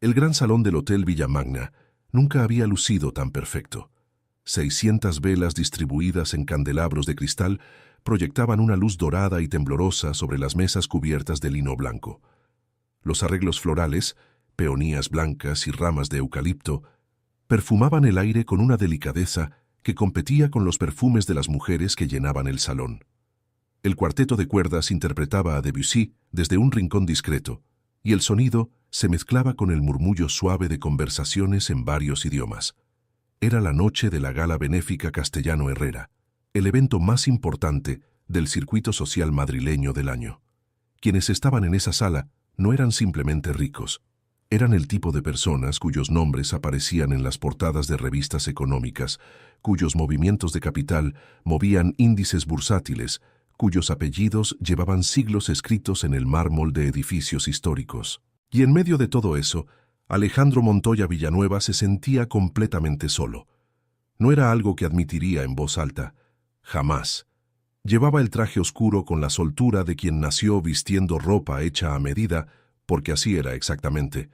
El gran salón del Hotel Villamagna nunca había lucido tan perfecto. 600 velas distribuidas en candelabros de cristal proyectaban una luz dorada y temblorosa sobre las mesas cubiertas de lino blanco. Los arreglos florales, peonías blancas y ramas de eucalipto, perfumaban el aire con una delicadeza que competía con los perfumes de las mujeres que llenaban el salón. El cuarteto de cuerdas interpretaba a Debussy desde un rincón discreto, y el sonido se mezclaba con el murmullo suave de conversaciones en varios idiomas. Era la noche de la Gala Benéfica Castellano Herrera, el evento más importante del circuito social madrileño del año. Quienes estaban en esa sala no eran simplemente ricos. Eran el tipo de personas cuyos nombres aparecían en las portadas de revistas económicas, cuyos movimientos de capital movían índices bursátiles, cuyos apellidos llevaban siglos escritos en el mármol de edificios históricos. Y en medio de todo eso, Alejandro Montoya Villanueva se sentía completamente solo. No era algo que admitiría en voz alta. Jamás. Llevaba el traje oscuro con la soltura de quien nació vistiendo ropa hecha a medida, porque así era exactamente,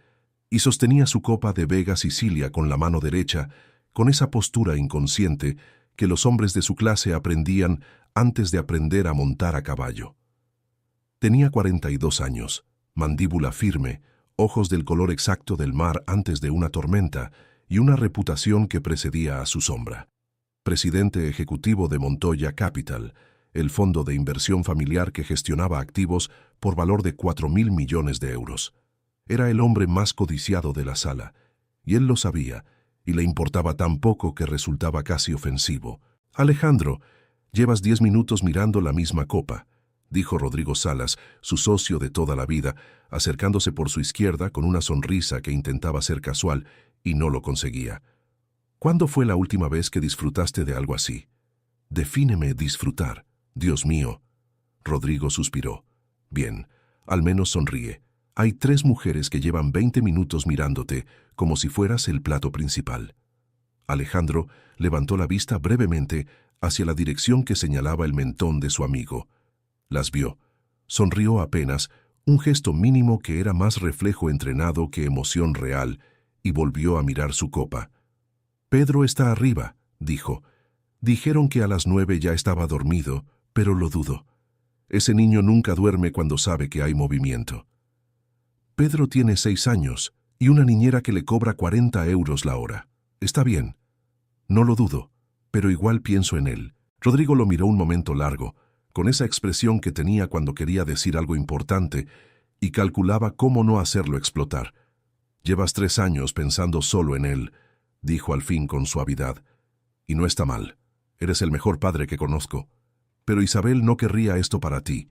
y sostenía su copa de Vega Sicilia con la mano derecha, con esa postura inconsciente que los hombres de su clase aprendían antes de aprender a montar a caballo. Tenía 42 años, mandíbula firme, ojos del color exacto del mar antes de una tormenta y una reputación que precedía a su sombra. Presidente ejecutivo de Montoya Capital, el fondo de inversión familiar que gestionaba activos por valor de 4.000 millones de euros. Era el hombre más codiciado de la sala, y él lo sabía, y le importaba tan poco que resultaba casi ofensivo. «Alejandro, llevas 10 minutos mirando la misma copa», dijo Rodrigo Salas, su socio de toda la vida, acercándose por su izquierda con una sonrisa que intentaba ser casual y no lo conseguía. «¿Cuándo fue la última vez que disfrutaste de algo así?» «Defíneme disfrutar, Dios mío». Rodrigo suspiró. «Bien, al menos sonríe. Hay 3 mujeres que llevan 20 minutos mirándote como si fueras el plato principal». Alejandro levantó la vista brevemente hacia la dirección que señalaba el mentón de su amigo. Las vio. Sonrió apenas, un gesto mínimo que era más reflejo entrenado que emoción real, y volvió a mirar su copa. «Pedro está arriba», dijo. «Dijeron que a las 9 ya estaba dormido, pero lo dudo. Ese niño nunca duerme cuando sabe que hay movimiento». «Pedro tiene 6 años y una niñera que le cobra 40 euros la hora. Está bien». «No lo dudo, pero igual pienso en él». Rodrigo lo miró un momento largo, con esa expresión que tenía cuando quería decir algo importante, y calculaba cómo no hacerlo explotar. «Llevas 3 años pensando solo en él», dijo al fin con suavidad. «Y no está mal. Eres el mejor padre que conozco. Pero Isabel no querría esto para ti».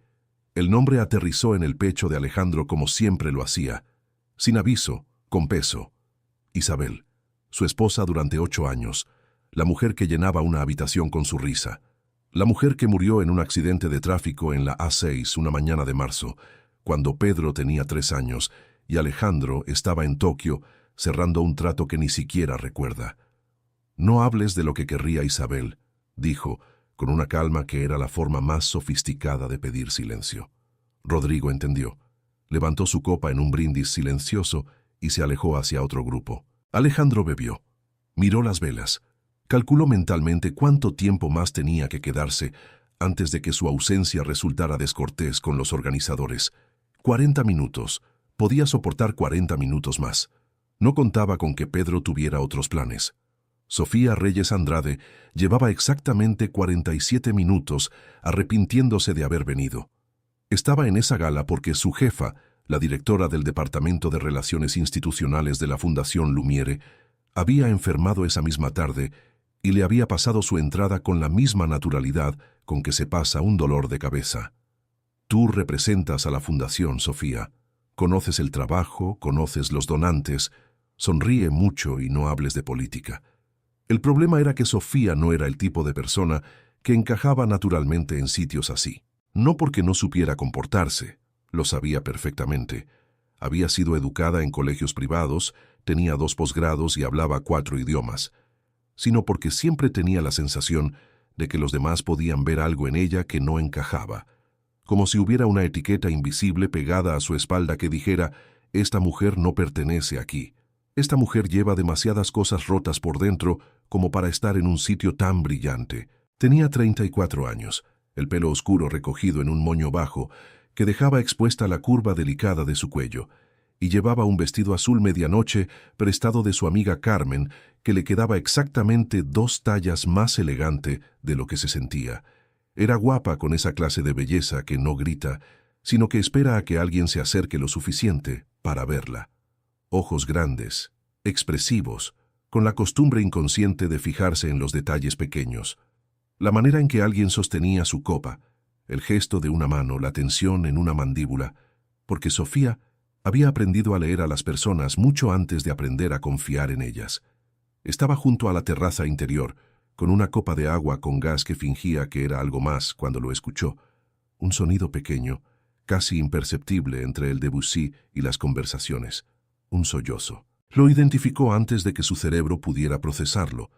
El nombre aterrizó en el pecho de Alejandro como siempre lo hacía, sin aviso, con peso. Isabel, su esposa durante 8 años, la mujer que llenaba una habitación con su risa, la mujer que murió en un accidente de tráfico en la A6 una mañana de marzo, cuando Pedro tenía 3 años y Alejandro estaba en Tokio cerrando un trato que ni siquiera recuerda. «No hables de lo que querría Isabel», dijo, con una calma que era la forma más sofisticada de pedir silencio. Rodrigo entendió. Levantó su copa en un brindis silencioso y se alejó hacia otro grupo. Alejandro bebió. Miró las velas. Calculó mentalmente cuánto tiempo más tenía que quedarse antes de que su ausencia resultara descortés con los organizadores. 40 minutos. Podía soportar 40 minutos más. No contaba con que Pedro tuviera otros planes. Sofía Reyes Andrade llevaba exactamente 47 minutos arrepintiéndose de haber venido. Estaba en esa gala porque su jefa, la directora del Departamento de Relaciones Institucionales de la Fundación Lumiere, había enfermado esa misma tarde y le había pasado su entrada con la misma naturalidad con que se pasa un dolor de cabeza. «Tú representas a la Fundación, Sofía. Conoces el trabajo, conoces los donantes. Sonríe mucho y no hables de política». El problema era que Sofía no era el tipo de persona que encajaba naturalmente en sitios así. No porque no supiera comportarse, lo sabía perfectamente. Había sido educada en colegios privados, tenía 2 posgrados y hablaba 4 idiomas, sino porque siempre tenía la sensación de que los demás podían ver algo en ella que no encajaba, como si hubiera una etiqueta invisible pegada a su espalda que dijera: esta mujer no pertenece aquí. Esta mujer lleva demasiadas cosas rotas por dentro como para estar en un sitio tan brillante. Tenía 34 años, el pelo oscuro recogido en un moño bajo que dejaba expuesta la curva delicada de su cuello, y llevaba un vestido azul medianoche prestado de su amiga Carmen, que le quedaba exactamente 2 tallas más elegante de lo que se sentía. Era guapa con esa clase de belleza que no grita, sino que espera a que alguien se acerque lo suficiente para verla. Ojos grandes, expresivos, con la costumbre inconsciente de fijarse en los detalles pequeños. La manera en que alguien sostenía su copa, el gesto de una mano, la tensión en una mandíbula, porque Sofía había aprendido a leer a las personas mucho antes de aprender a confiar en ellas. Estaba junto a la terraza interior, con una copa de agua con gas que fingía que era algo más cuando lo escuchó. Un sonido pequeño, casi imperceptible entre el Debussy y las conversaciones. Un sollozo. Lo identificó antes de que su cerebro pudiera procesarlo,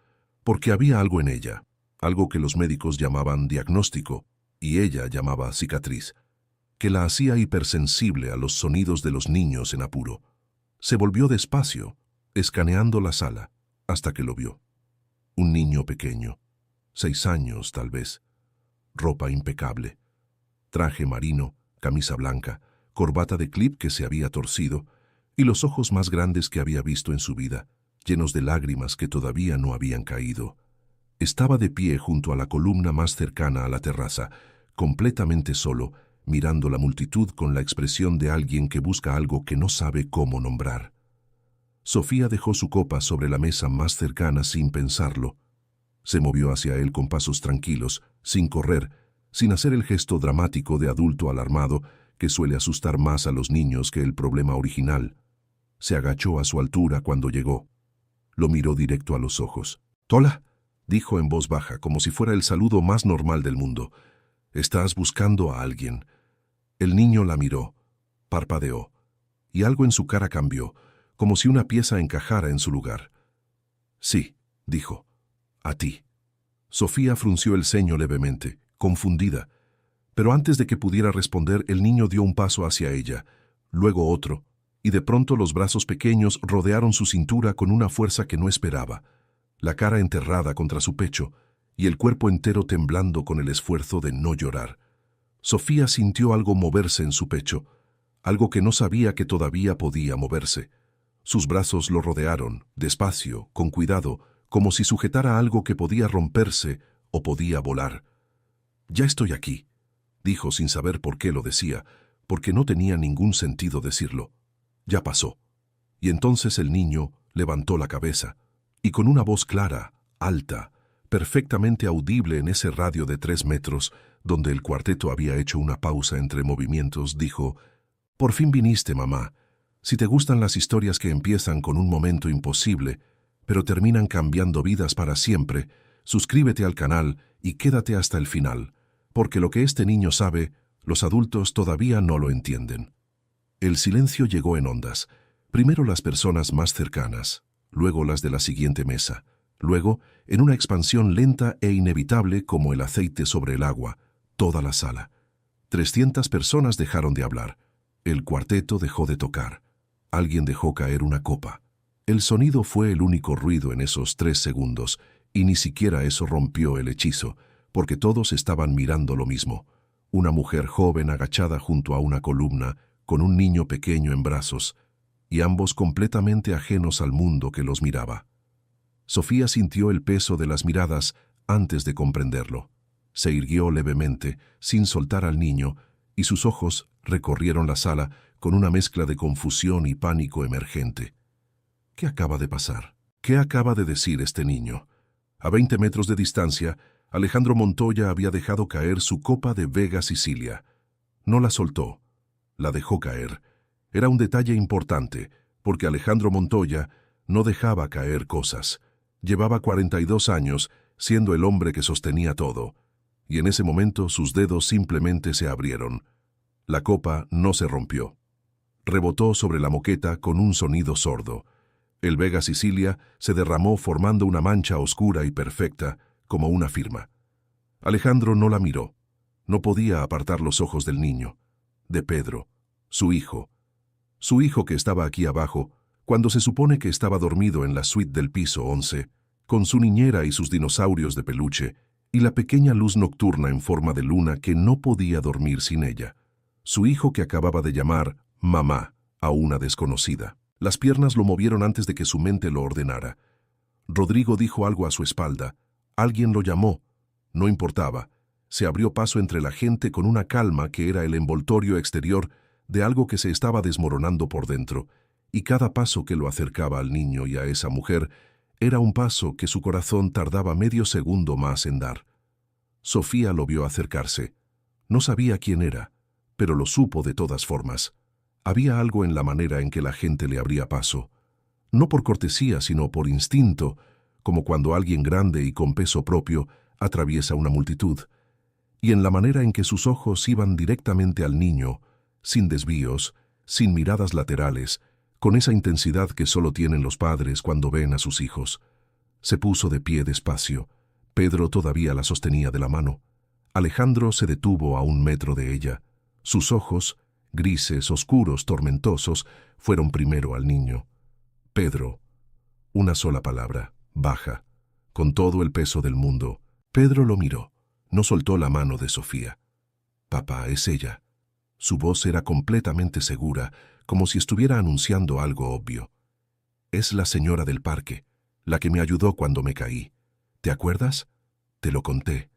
porque había algo en ella, algo que los médicos llamaban diagnóstico, y ella llamaba cicatriz, que la hacía hipersensible a los sonidos de los niños en apuro. Se volvió despacio, escaneando la sala, hasta que lo vio. Un niño pequeño, 6 años tal vez, ropa impecable, traje marino, camisa blanca, corbata de clip que se había torcido, y los ojos más grandes que había visto en su vida, llenos de lágrimas que todavía no habían caído. Estaba de pie junto a la columna más cercana a la terraza, completamente solo, mirando la multitud con la expresión de alguien que busca algo que no sabe cómo nombrar. Sofía dejó su copa sobre la mesa más cercana sin pensarlo. Se movió hacia él con pasos tranquilos, sin correr, sin hacer el gesto dramático de adulto alarmado que suele asustar más a los niños que el problema original. Se agachó a su altura cuando llegó. Lo miró directo a los ojos. «Tola», dijo en voz baja, como si fuera el saludo más normal del mundo. «¿Estás buscando a alguien?» El niño la miró, parpadeó, y algo en su cara cambió, como si una pieza encajara en su lugar. «Sí», dijo, «a ti». Sofía frunció el ceño levemente, confundida, pero antes de que pudiera responder, el niño dio un paso hacia ella, luego otro, y de pronto los brazos pequeños rodearon su cintura con una fuerza que no esperaba, la cara enterrada contra su pecho y el cuerpo entero temblando con el esfuerzo de no llorar. Sofía sintió algo moverse en su pecho, algo que no sabía que todavía podía moverse. Sus brazos lo rodearon, despacio, con cuidado, como si sujetara algo que podía romperse o podía volar. «Ya estoy aquí», dijo sin saber por qué lo decía, porque no tenía ningún sentido decirlo. «Ya pasó». Y entonces el niño levantó la cabeza, y con una voz clara, alta, perfectamente audible en ese radio de 3 metros, donde el cuarteto había hecho una pausa entre movimientos, dijo: «Por fin viniste, mamá. Si te gustan las historias que empiezan con un momento imposible, pero terminan cambiando vidas para siempre, suscríbete al canal y quédate hasta el final, porque lo que este niño sabe, los adultos todavía no lo entienden». El silencio llegó en ondas. Primero las personas más cercanas, luego las de la siguiente mesa, luego, en una expansión lenta e inevitable como el aceite sobre el agua, toda la sala. 300 personas dejaron de hablar. El cuarteto dejó de tocar. Alguien dejó caer una copa. El sonido fue el único ruido en esos 3 segundos, y ni siquiera eso rompió el hechizo, porque todos estaban mirando lo mismo. Una mujer joven agachada junto a una columna, con un niño pequeño en brazos, y ambos completamente ajenos al mundo que los miraba. Sofía sintió el peso de las miradas antes de comprenderlo. Se irguió levemente, sin soltar al niño, y sus ojos recorrieron la sala con una mezcla de confusión y pánico emergente. ¿Qué acaba de pasar? ¿Qué acaba de decir este niño? A 20 metros de distancia, Alejandro Montoya había dejado caer su copa de Vega Sicilia. No la soltó, la dejó caer. Era un detalle importante, porque Alejandro Montoya no dejaba caer cosas. Llevaba 42 años, siendo el hombre que sostenía todo, y en ese momento sus dedos simplemente se abrieron. La copa no se rompió. Rebotó sobre la moqueta con un sonido sordo. El Vega Sicilia se derramó formando una mancha oscura y perfecta, como una firma. Alejandro no la miró. No podía apartar los ojos del niño, de Pedro, su hijo. Su hijo que estaba aquí abajo, cuando se supone que estaba dormido en la suite del piso 11, con su niñera y sus dinosaurios de peluche, y la pequeña luz nocturna en forma de luna que no podía dormir sin ella. Su hijo que acababa de llamar mamá a una desconocida. Las piernas lo movieron antes de que su mente lo ordenara. Rodrigo dijo algo a su espalda. Alguien lo llamó. No importaba. Se abrió paso entre la gente con una calma que era el envoltorio exterior de algo que se estaba desmoronando por dentro, y cada paso que lo acercaba al niño y a esa mujer era un paso que su corazón tardaba medio segundo más en dar. Sofía lo vio acercarse. No sabía quién era, pero lo supo de todas formas. Había algo en la manera en que la gente le abría paso. No por cortesía, sino por instinto, como cuando alguien grande y con peso propio atraviesa una multitud. Y en la manera en que sus ojos iban directamente al niño, sin desvíos, sin miradas laterales, con esa intensidad que solo tienen los padres cuando ven a sus hijos. Se puso de pie despacio. Pedro todavía la sostenía de la mano. Alejandro se detuvo a 1 metro de ella. Sus ojos, grises, oscuros, tormentosos, fueron primero al niño. Pedro. Una sola palabra, baja, con todo el peso del mundo. Pedro lo miró. No soltó la mano de Sofía. Papá, es ella. Su voz era completamente segura, como si estuviera anunciando algo obvio. Es la señora del parque, la que me ayudó cuando me caí. ¿Te acuerdas? Te lo conté.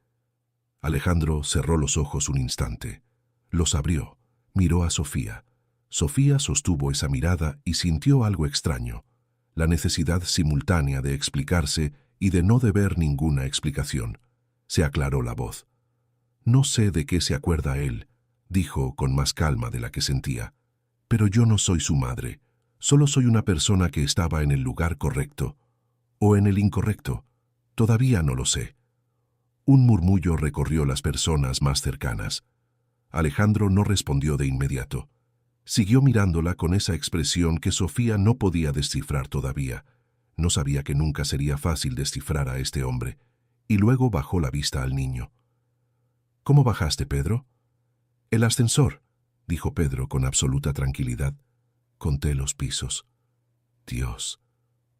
Alejandro cerró los ojos un instante. Los abrió, miró a Sofía. Sofía sostuvo esa mirada y sintió algo extraño, la necesidad simultánea de explicarse y de no deber ninguna explicación. Se aclaró la voz. No sé de qué se acuerda él, dijo con más calma de la que sentía. Pero yo no soy su madre, solo soy una persona que estaba en el lugar correcto. ¿O en el incorrecto? Todavía no lo sé. Un murmullo recorrió las personas más cercanas. Alejandro no respondió de inmediato. Siguió mirándola con esa expresión que Sofía no podía descifrar todavía. No sabía que nunca sería fácil descifrar a este hombre. Y luego bajó la vista al niño. ¿Cómo bajaste, Pedro? El ascensor, dijo Pedro con absoluta tranquilidad. Conté los pisos. Dios.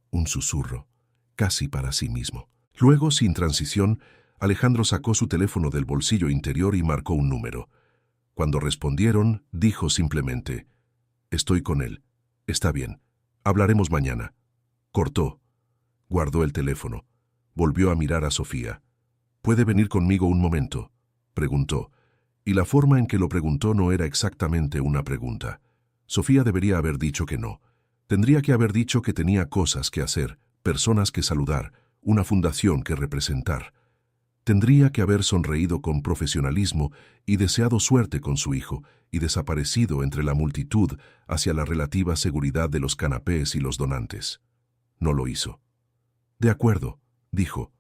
Un susurro, casi para sí mismo. Luego, sin transición, Alejandro sacó su teléfono del bolsillo interior y marcó un número. Cuando respondieron, dijo simplemente, «Estoy con él. Está bien. Hablaremos mañana». Cortó. Guardó el teléfono. Volvió a mirar a Sofía. «¿Puede venir conmigo un momento?», preguntó. Y la forma en que lo preguntó no era exactamente una pregunta. Sofía debería haber dicho que no. Tendría que haber dicho que tenía cosas que hacer, personas que saludar, una fundación que representar. Tendría que haber sonreído con profesionalismo y deseado suerte con su hijo, y desaparecido entre la multitud hacia la relativa seguridad de los canapés y los donantes. No lo hizo. «De acuerdo», dijo,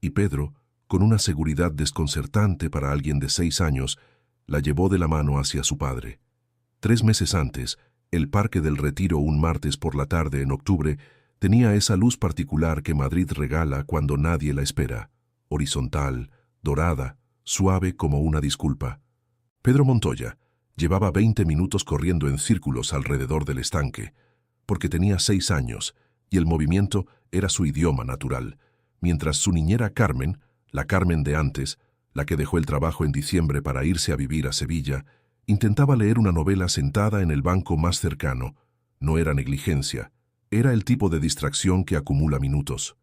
y Pedro, con una seguridad desconcertante para alguien de 6 años, la llevó de la mano hacia su padre. 3 meses antes, el Parque del Retiro un martes por la tarde en octubre tenía esa luz particular que Madrid regala cuando nadie la espera, horizontal, dorada, suave como una disculpa. Pedro Montoya llevaba 20 minutos corriendo en círculos alrededor del estanque, porque tenía 6 años y el movimiento era su idioma natural, mientras su niñera Carmen, la Carmen de antes, la que dejó el trabajo en diciembre para irse a vivir a Sevilla, intentaba leer una novela sentada en el banco más cercano. No era negligencia, era el tipo de distracción que acumula minutos.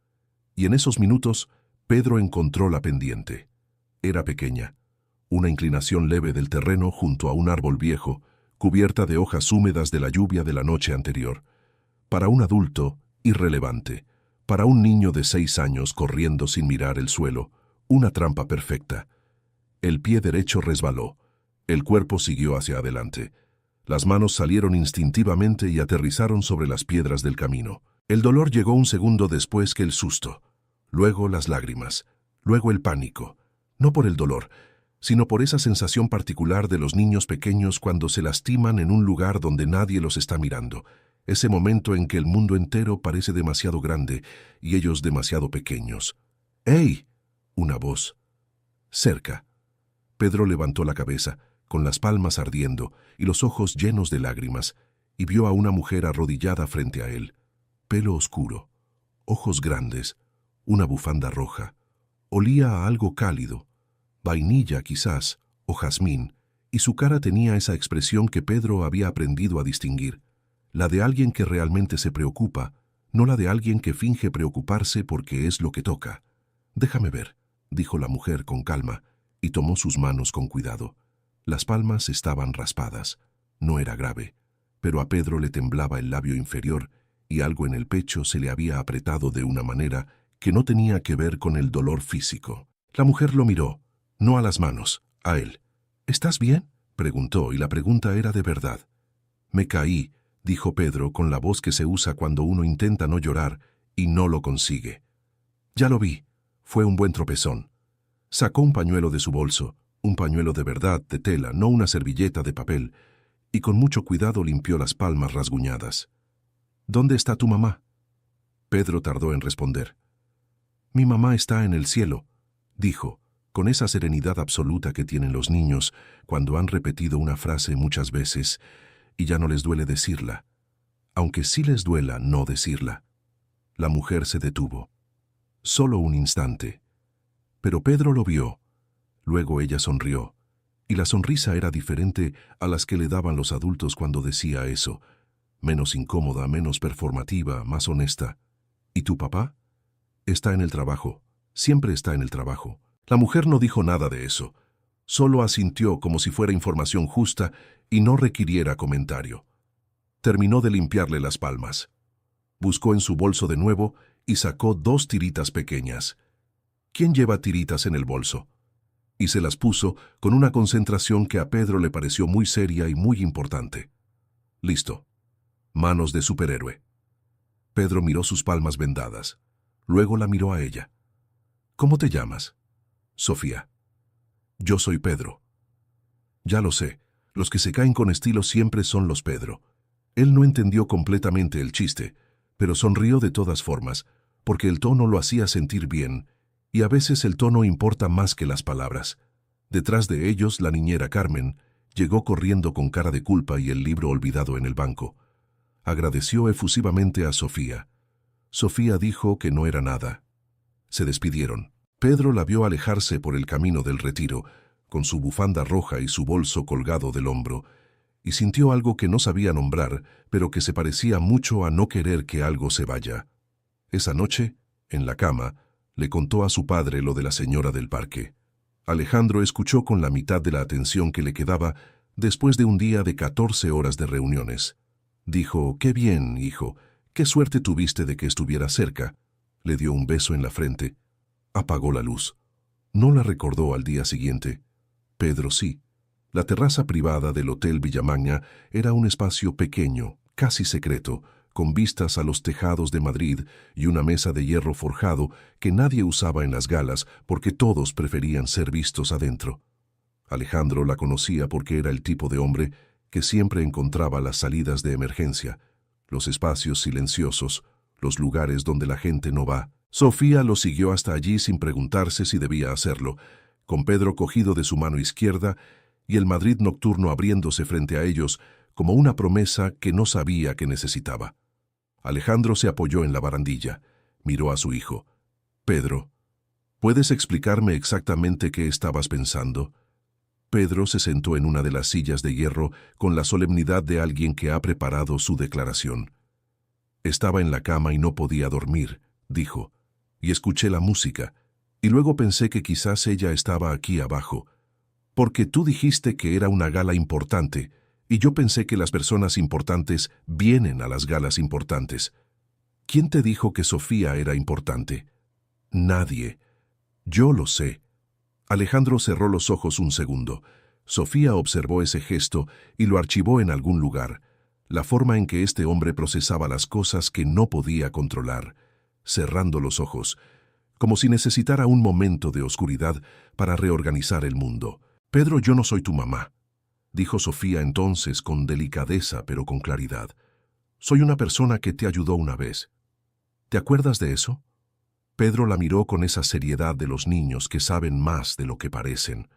Y en esos minutos, Pedro encontró la pendiente. Era pequeña, una inclinación leve del terreno junto a un árbol viejo, cubierta de hojas húmedas de la lluvia de la noche anterior. Para un adulto, irrelevante. Para un niño de 6 años corriendo sin mirar el suelo, una trampa perfecta. El pie derecho resbaló. El cuerpo siguió hacia adelante. Las manos salieron instintivamente y aterrizaron sobre las piedras del camino. El dolor llegó un segundo después que el susto. Luego las lágrimas. Luego el pánico. No por el dolor, sino por esa sensación particular de los niños pequeños cuando se lastiman en un lugar donde nadie los está mirando. Ese momento en que el mundo entero parece demasiado grande y ellos demasiado pequeños. ¡Ey! Una voz. Cerca. Pedro levantó la cabeza, con las palmas ardiendo y los ojos llenos de lágrimas, y vio a una mujer arrodillada frente a él, pelo oscuro, ojos grandes, una bufanda roja. Olía a algo cálido, vainilla quizás, o jazmín, y su cara tenía esa expresión que Pedro había aprendido a distinguir, la de alguien que realmente se preocupa, no la de alguien que finge preocuparse porque es lo que toca. «Déjame ver», dijo la mujer con calma, y tomó sus manos con cuidado. Las palmas estaban raspadas. No era grave, pero a Pedro le temblaba el labio inferior y algo en el pecho se le había apretado de una manera que no tenía que ver con el dolor físico. La mujer lo miró, no a las manos, a él. «¿Estás bien?», preguntó, y la pregunta era de verdad. «Me caí», dijo Pedro con la voz que se usa cuando uno intenta no llorar y no lo consigue. «Ya lo vi. Fue un buen tropezón». Sacó un pañuelo de su bolso, un pañuelo de verdad, de tela, no una servilleta de papel, y con mucho cuidado limpió las palmas rasguñadas. «¿Dónde está tu mamá?». Pedro tardó en responder. «Mi mamá está en el cielo», dijo, con esa serenidad absoluta que tienen los niños cuando han repetido una frase muchas veces y ya no les duele decirla, aunque sí les duela no decirla. La mujer se detuvo. Solo un instante. Pero Pedro lo vio. Luego ella sonrió, y la sonrisa era diferente a las que le daban los adultos cuando decía eso, menos incómoda, menos performativa, más honesta. «¿Y tu papá?». «Está en el trabajo. Siempre está en el trabajo». La mujer no dijo nada de eso. Solo asintió como si fuera información justa y no requiriera comentario. Terminó de limpiarle las palmas. Buscó en su bolso de nuevo y sacó 2 tiritas pequeñas. «¿Quién lleva tiritas en el bolso?». Y se las puso con una concentración que a Pedro le pareció muy seria y muy importante. «Listo. Manos de superhéroe». Pedro miró sus palmas vendadas. Luego la miró a ella. «¿Cómo te llamas?». «Sofía». «Yo soy Pedro». «Ya lo sé, los que se caen con estilo siempre son los Pedro». Él no entendió completamente el chiste, pero sonrió de todas formas, porque el tono lo hacía sentir bien, y a veces el tono importa más que las palabras. Detrás de ellos, la niñera Carmen llegó corriendo con cara de culpa y el libro olvidado en el banco. Agradeció efusivamente a Sofía. Sofía dijo que no era nada. Se despidieron. Pedro la vio alejarse por el camino del retiro, con su bufanda roja y su bolso colgado del hombro, y sintió algo que no sabía nombrar, pero que se parecía mucho a no querer que algo se vaya. Esa noche, en la cama, le contó a su padre lo de la señora del parque. Alejandro escuchó con la mitad de la atención que le quedaba después de un día de 14 horas de reuniones. Dijo: «Qué bien, hijo, qué suerte tuviste de que estuviera cerca». Le dio un beso en la frente. Apagó la luz. No la recordó al día siguiente. Pedro sí. La terraza privada del Hotel Villamagna era un espacio pequeño, casi secreto, con vistas a los tejados de Madrid y una mesa de hierro forjado que nadie usaba en las galas porque todos preferían ser vistos adentro. Alejandro la conocía porque era el tipo de hombre que siempre encontraba las salidas de emergencia, los espacios silenciosos, los lugares donde la gente no va. Sofía lo siguió hasta allí sin preguntarse si debía hacerlo, con Pedro cogido de su mano izquierda y el Madrid nocturno abriéndose frente a ellos como una promesa que no sabía que necesitaba. Alejandro se apoyó en la barandilla, miró a su hijo. «Pedro, ¿puedes explicarme exactamente qué estabas pensando?». Pedro se sentó en una de las sillas de hierro con la solemnidad de alguien que ha preparado su declaración. «Estaba en la cama y no podía dormir», dijo, «y escuché la música, y luego pensé que quizás ella estaba aquí abajo, porque tú dijiste que era una gala importante, y yo pensé que las personas importantes vienen a las galas importantes. ¿Quién te dijo que Sofía era importante?». «Nadie. Yo lo sé». Alejandro cerró los ojos un segundo. Sofía observó ese gesto y lo archivó en algún lugar, la forma en que este hombre procesaba las cosas que no podía controlar, cerrando los ojos, como si necesitara un momento de oscuridad para reorganizar el mundo. «Pedro, yo no soy tu mamá», dijo Sofía entonces con delicadeza pero con claridad. «Soy una persona que te ayudó una vez. ¿Te acuerdas de eso?». Pedro la miró con esa seriedad de los niños que saben más de lo que parecen.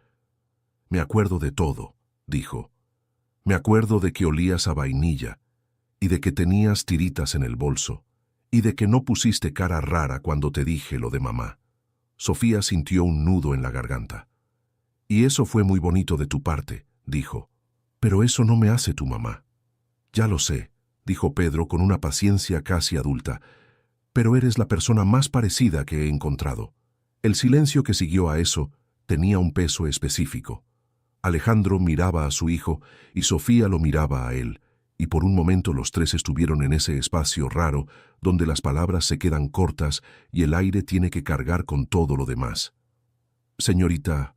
«Me acuerdo de todo», dijo. «Me acuerdo de que olías a vainilla, y de que tenías tiritas en el bolso, y de que no pusiste cara rara cuando te dije lo de mamá. Sofía sintió un nudo en la garganta. Y eso fue muy bonito de tu parte, dijo. Pero eso no me hace tu mamá. Ya lo sé, dijo Pedro con una paciencia casi adulta, pero eres la persona más parecida que he encontrado. El silencio que siguió a eso tenía un peso específico. Alejandro miraba a su hijo y Sofía lo miraba a él, y por un momento los tres estuvieron en ese espacio raro donde las palabras se quedan cortas y el aire tiene que cargar con todo lo demás. Señorita...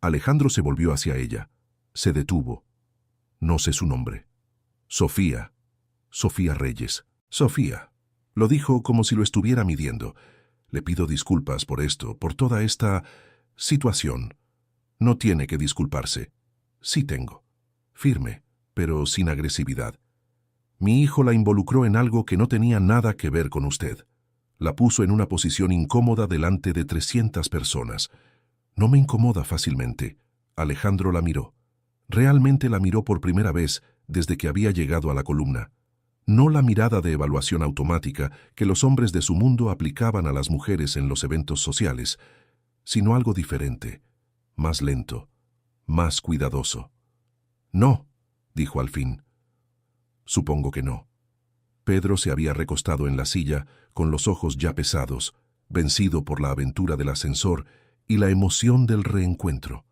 Alejandro se volvió hacia ella. Se detuvo. No sé su nombre. Sofía. Sofía Reyes. Sofía. Lo dijo como si lo estuviera midiendo. Le pido disculpas por esto, por toda esta situación. No tiene que disculparse. Sí tengo. Firme, pero sin agresividad. Mi hijo la involucró en algo que no tenía nada que ver con usted. La puso en una posición incómoda delante de 300 personas. No me incomoda fácilmente. Alejandro la miró. Realmente la miró por primera vez desde que había llegado a la columna. No la mirada de evaluación automática que los hombres de su mundo aplicaban a las mujeres en los eventos sociales, sino algo diferente, más lento, más cuidadoso. No, dijo al fin. Supongo que no. Pedro se había recostado en la silla, con los ojos ya pesados, vencido por la aventura del ascensor y la emoción del reencuentro.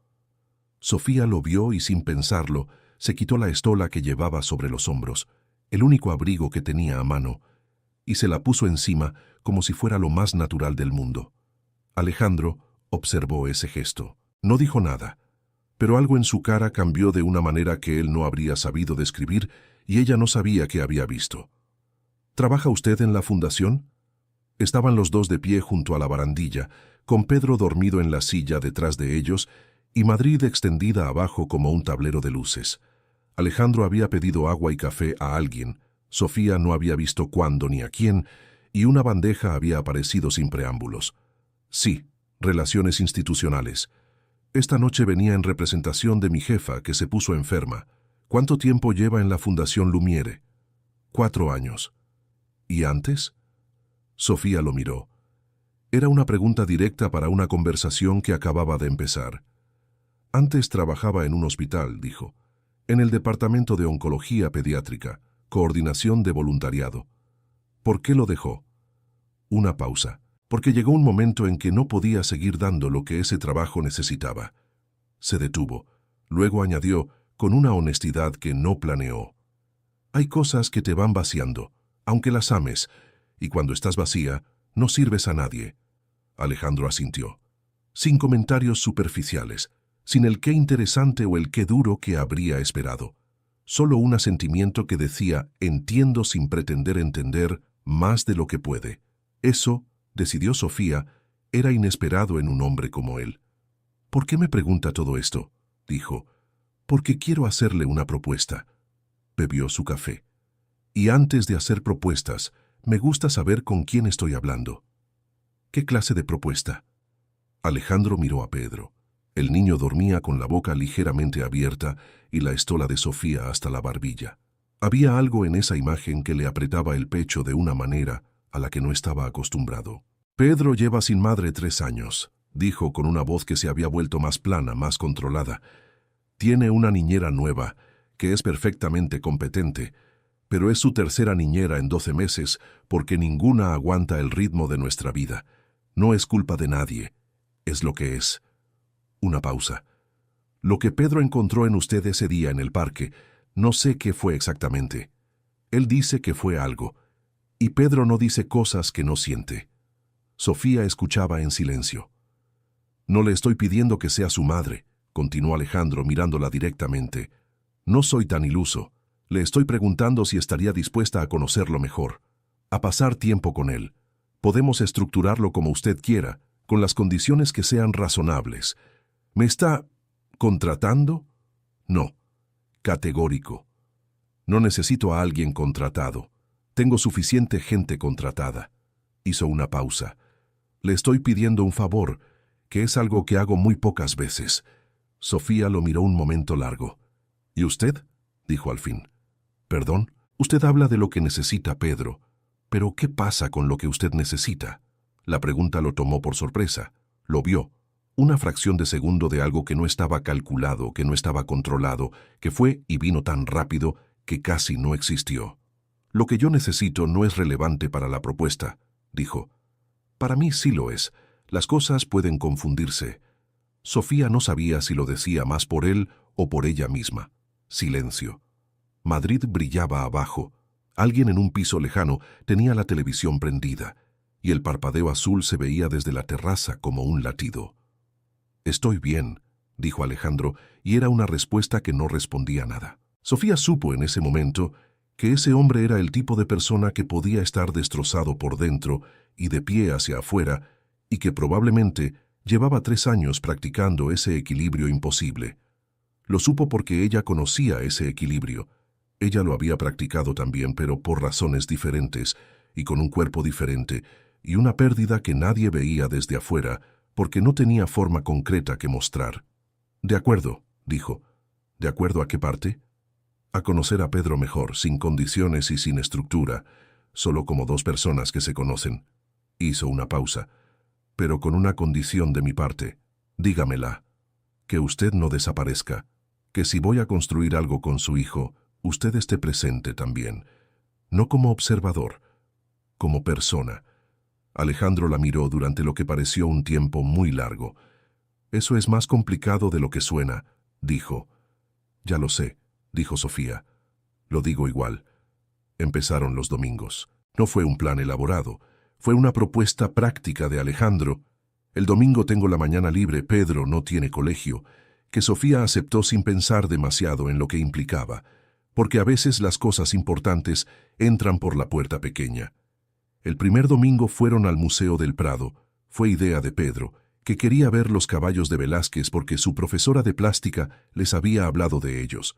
Sofía lo vio y sin pensarlo, se quitó la estola que llevaba sobre los hombros, el único abrigo que tenía a mano, y se la puso encima como si fuera lo más natural del mundo. Alejandro observó ese gesto. No dijo nada, pero algo en su cara cambió de una manera que él no habría sabido describir y ella no sabía qué había visto. ¿Trabaja usted en la fundación? Estaban los dos de pie junto a la barandilla, con Pedro dormido en la silla detrás de ellos y Madrid extendida abajo como un tablero de luces. Alejandro había pedido agua y café a alguien, Sofía no había visto cuándo ni a quién, y una bandeja había aparecido sin preámbulos. Sí, relaciones institucionales. Esta noche venía en representación de mi jefa, que se puso enferma. ¿Cuánto tiempo lleva en la Fundación Lumiere? 4 años. ¿Y antes? Sofía lo miró. Era una pregunta directa para una conversación que acababa de empezar. Antes trabajaba en un hospital, dijo, en el departamento de oncología pediátrica, coordinación de voluntariado. ¿Por qué lo dejó? Una pausa, porque llegó un momento en que no podía seguir dando lo que ese trabajo necesitaba. Se detuvo, luego añadió, con una honestidad que no planeó. Hay cosas que te van vaciando, aunque las ames, y cuando estás vacía, no sirves a nadie. Alejandro asintió, sin comentarios superficiales, sin el qué interesante o el qué duro que habría esperado. Solo un asentimiento que decía, entiendo sin pretender entender más de lo que puede. Eso, decidió Sofía, era inesperado en un hombre como él. ¿Por qué me pregunta todo esto?, dijo. Porque quiero hacerle una propuesta. Bebió su café. Y antes de hacer propuestas, me gusta saber con quién estoy hablando. ¿Qué clase de propuesta? Alejandro miró a Pedro. El niño dormía con la boca ligeramente abierta y la estola de Sofía hasta la barbilla. Había algo en esa imagen que le apretaba el pecho de una manera a la que no estaba acostumbrado. Pedro lleva sin madre 3 años, dijo con una voz que se había vuelto más plana, más controlada. Tiene una niñera nueva, que es perfectamente competente, pero es su tercera niñera en 12 meses porque ninguna aguanta el ritmo de nuestra vida. No es culpa de nadie, es lo que es. Una pausa. Lo que Pedro encontró en usted ese día en el parque, no sé qué fue exactamente. Él dice que fue algo, y Pedro no dice cosas que no siente. Sofía escuchaba en silencio. No le estoy pidiendo que sea su madre, continuó Alejandro mirándola directamente. No soy tan iluso. Le estoy preguntando si estaría dispuesta a conocerlo mejor, a pasar tiempo con él. Podemos estructurarlo como usted quiera, con las condiciones que sean razonables. ¿Me está contratando? No. Categórico. No necesito a alguien contratado. Tengo suficiente gente contratada. Hizo una pausa. Le estoy pidiendo un favor, que es algo que hago muy pocas veces. Sofía lo miró un momento largo. ¿Y usted?, dijo al fin. ¿Perdón? Usted habla de lo que necesita Pedro, pero ¿qué pasa con lo que usted necesita? La pregunta lo tomó por sorpresa. Lo vio. Una fracción de segundo de algo que no estaba calculado, que no estaba controlado, que fue y vino tan rápido que casi no existió. Lo que yo necesito no es relevante para la propuesta, dijo. Para mí sí lo es. Las cosas pueden confundirse. Sofía no sabía si lo decía más por él o por ella misma. Silencio. Madrid brillaba abajo. Alguien en un piso lejano tenía la televisión prendida, y el parpadeo azul se veía desde la terraza como un latido. «Estoy bien», dijo Alejandro, y era una respuesta que no respondía nada. Sofía supo en ese momento que ese hombre era el tipo de persona que podía estar destrozado por dentro y de pie hacia afuera, y que probablemente llevaba 3 años practicando ese equilibrio imposible. Lo supo porque ella conocía ese equilibrio. Ella lo había practicado también, pero por razones diferentes, y con un cuerpo diferente, y una pérdida que nadie veía desde afuera, porque no tenía forma concreta que mostrar. «De acuerdo», dijo. «¿De acuerdo a qué parte?» «A conocer a Pedro mejor, sin condiciones y sin estructura, solo como 2 personas que se conocen». Hizo una pausa. «Pero con una condición de mi parte. Dígamela. Que usted no desaparezca. Que si voy a construir algo con su hijo, usted esté presente también. No como observador, como persona». Alejandro la miró durante lo que pareció un tiempo muy largo. «Eso es más complicado de lo que suena», dijo. «Ya lo sé», dijo Sofía. «Lo digo igual». Empezaron los domingos. No fue un plan elaborado. Fue una propuesta práctica de Alejandro. «El domingo tengo la mañana libre, Pedro no tiene colegio», que Sofía aceptó sin pensar demasiado en lo que implicaba, porque a veces las cosas importantes entran por la puerta pequeña. El primer domingo fueron al Museo del Prado. Fue idea de Pedro, que quería ver los caballos de Velázquez porque su profesora de plástica les había hablado de ellos.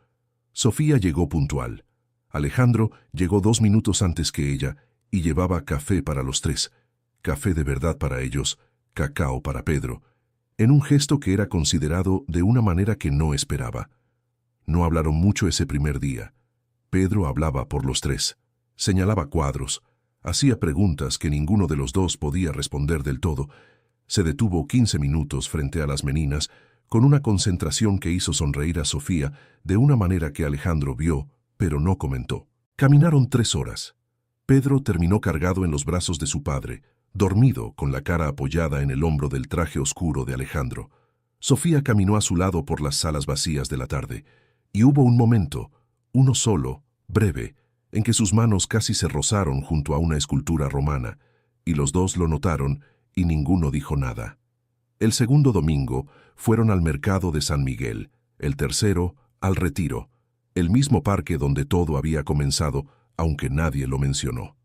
Sofía llegó puntual. Alejandro llegó 2 minutos antes que ella y llevaba café para los 3. Café de verdad para ellos, cacao para Pedro, en un gesto que era considerado de una manera que no esperaba. No hablaron mucho ese primer día. Pedro hablaba por los 3. Señalaba cuadros. Hacía preguntas que ninguno de los dos podía responder del todo. Se detuvo 15 minutos frente a las meninas, con una concentración que hizo sonreír a Sofía de una manera que Alejandro vio, pero no comentó. Caminaron 3 horas. Pedro terminó cargado en los brazos de su padre, dormido, con la cara apoyada en el hombro del traje oscuro de Alejandro. Sofía caminó a su lado por las salas vacías de la tarde, y hubo un momento, uno solo, breve, en que sus manos casi se rozaron junto a una escultura romana, y los dos lo notaron, y ninguno dijo nada. El segundo domingo fueron al mercado de San Miguel, el tercero al Retiro, el mismo parque donde todo había comenzado, aunque nadie lo mencionó.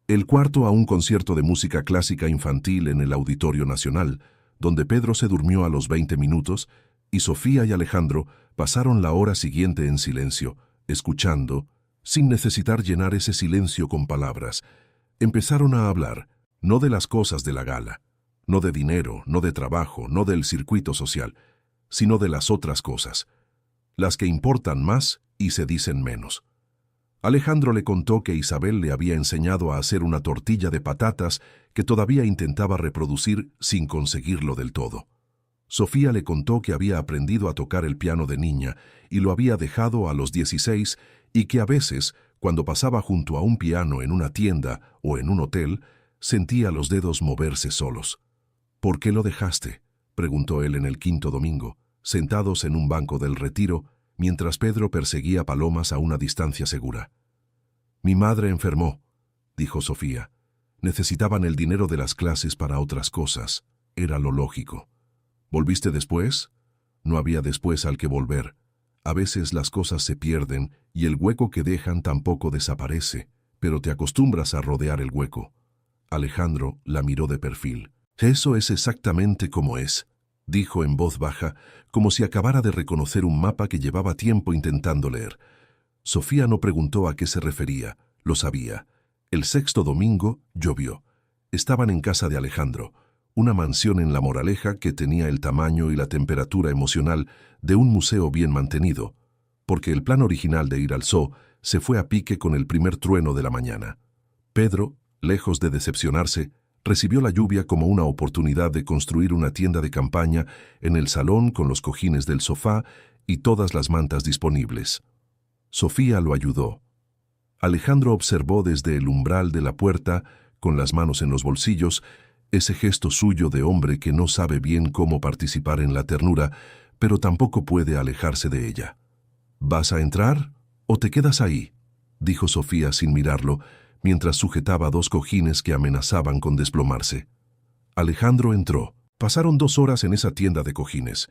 El cuarto a un concierto de música clásica infantil en el Auditorio Nacional, donde Pedro se durmió a los 20 minutos, y Sofía y Alejandro pasaron la hora siguiente en silencio, escuchando, sin necesitar llenar ese silencio con palabras. Empezaron a hablar, no de las cosas de la gala, no de dinero, no de trabajo, no del circuito social, sino de las otras cosas, las que importan más y se dicen menos. Alejandro le contó que Isabel le había enseñado a hacer una tortilla de patatas que todavía intentaba reproducir sin conseguirlo del todo. Sofía le contó que había aprendido a tocar el piano de niña y lo había dejado a los 16 y que a veces, cuando pasaba junto a un piano en una tienda o en un hotel, sentía los dedos moverse solos. «¿Por qué lo dejaste?», preguntó él en el quinto domingo, sentados en un banco del Retiro, mientras Pedro perseguía palomas a una distancia segura. «Mi madre enfermó», dijo Sofía. «Necesitaban el dinero de las clases para otras cosas. Era lo lógico». «¿Volviste después?». «No había después al que volver. A veces las cosas se pierden y el hueco que dejan tampoco desaparece, pero te acostumbras a rodear el hueco». Alejandro la miró de perfil. «Eso es exactamente como es», dijo en voz baja, como si acabara de reconocer un mapa que llevaba tiempo intentando leer. Sofía no preguntó a qué se refería, lo sabía. El sexto domingo llovió. Estaban en casa de Alejandro, una mansión en La Moraleja que tenía el tamaño y la temperatura emocional de un museo bien mantenido, porque el plan original de ir al zoo se fue a pique con el primer trueno de la mañana. Pedro, lejos de decepcionarse, recibió la lluvia como una oportunidad de construir una tienda de campaña en el salón con los cojines del sofá y todas las mantas disponibles. Sofía lo ayudó. Alejandro observó desde el umbral de la puerta, con las manos en los bolsillos, ese gesto suyo de hombre que no sabe bien cómo participar en la ternura, pero tampoco puede alejarse de ella. ¿Vas a entrar o te quedas ahí?, dijo Sofía sin mirarlo, mientras sujetaba dos cojines que amenazaban con desplomarse. Alejandro entró. Pasaron 2 horas en esa tienda de cojines.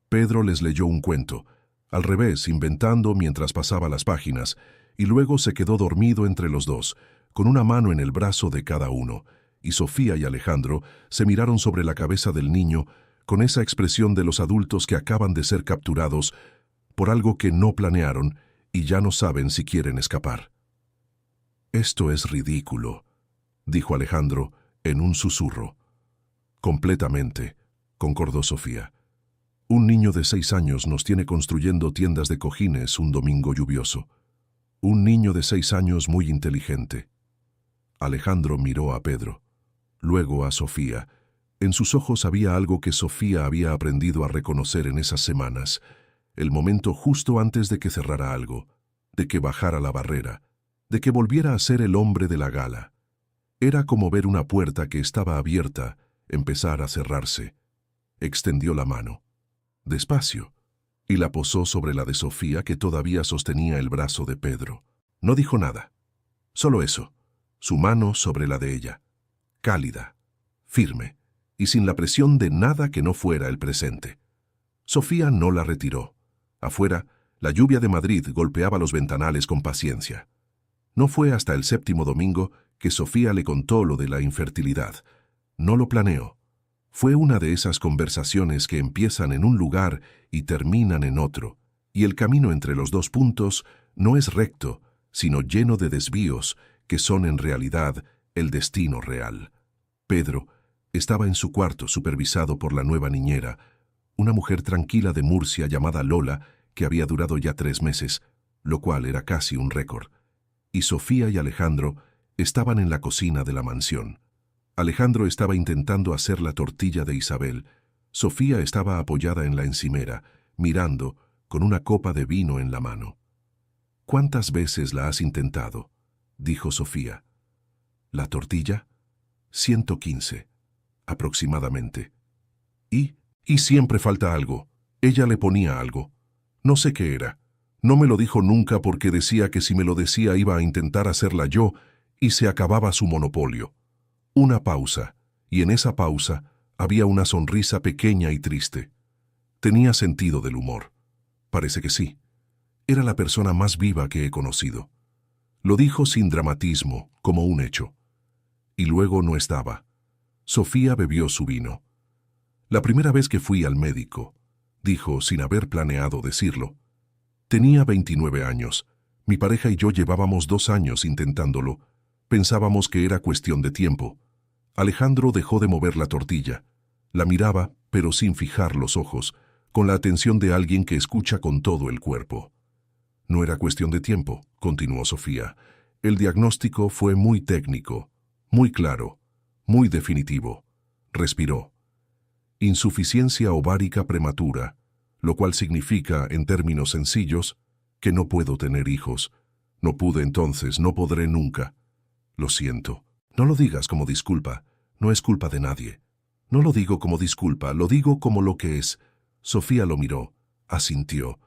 Pedro les leyó un cuento, al revés, inventando mientras pasaba las páginas, y luego se quedó dormido entre los dos, con una mano en el brazo de cada uno, y Sofía y Alejandro se miraron sobre la cabeza del niño con esa expresión de los adultos que acaban de ser capturados por algo que no planearon y ya no saben si quieren escapar. «Esto es ridículo», dijo Alejandro en un susurro. «Completamente», concordó Sofía. «Un niño de 6 años nos tiene construyendo tiendas de cojines un domingo lluvioso. Un niño de 6 años muy inteligente». Alejandro miró a Pedro, luego a Sofía. En sus ojos había algo que Sofía había aprendido a reconocer en esas semanas, el momento justo antes de que cerrara algo, de que bajara la barrera, de que volviera a ser el hombre de la gala. Era como ver una puerta que estaba abierta empezar a cerrarse. Extendió la mano, despacio, y la posó sobre la de Sofía, que todavía sostenía el brazo de Pedro. No dijo nada, solo eso, su mano sobre la de ella, cálida, firme, y sin la presión de nada que no fuera el presente. Sofía no la retiró. Afuera, la lluvia de Madrid golpeaba los ventanales con paciencia. No fue hasta el 7º domingo que Sofía le contó lo de la infertilidad. No lo planeó. Fue una de esas conversaciones que empiezan en un lugar y terminan en otro, y el camino entre los 2 puntos no es recto, sino lleno de desvíos que son en realidad el destino real. Pedro estaba en su cuarto supervisado por la nueva niñera, una mujer tranquila de Murcia llamada Lola, que había durado ya 3 meses, lo cual era casi un récord. Y Sofía y Alejandro estaban en la cocina de la mansión. Alejandro estaba intentando hacer la tortilla de Isabel. Sofía estaba apoyada en la encimera, mirando, con una copa de vino en la mano. «¿Cuántas veces la has intentado?», dijo Sofía. «¿La tortilla?». 115, aproximadamente. Y siempre falta algo. Ella le ponía algo. No sé qué era. No me lo dijo nunca porque decía que si me lo decía iba a intentar hacerla yo y se acababa su monopolio. Una pausa, y en esa pausa había una sonrisa pequeña y triste. Tenía sentido del humor. Parece que sí. Era la persona más viva que he conocido. Lo dijo sin dramatismo, como un hecho. Y luego no estaba. Sofía bebió su vino. «La primera vez que fui al médico», dijo sin haber planeado decirlo. «Tenía 29 años. Mi pareja y yo llevábamos 2 años intentándolo. Pensábamos que era cuestión de tiempo». Alejandro dejó de mover la tortilla. La miraba, pero sin fijar los ojos, con la atención de alguien que escucha con todo el cuerpo. «No era cuestión de tiempo», continuó Sofía. «El diagnóstico fue muy técnico, muy claro, muy definitivo». Respiró. «Insuficiencia ovárica prematura, lo cual significa, en términos sencillos, que no puedo tener hijos. No pude entonces, no podré nunca. Lo siento. No lo digas como disculpa, no es culpa de nadie. No lo digo como disculpa, lo digo como lo que es». Sofía lo miró, asintió.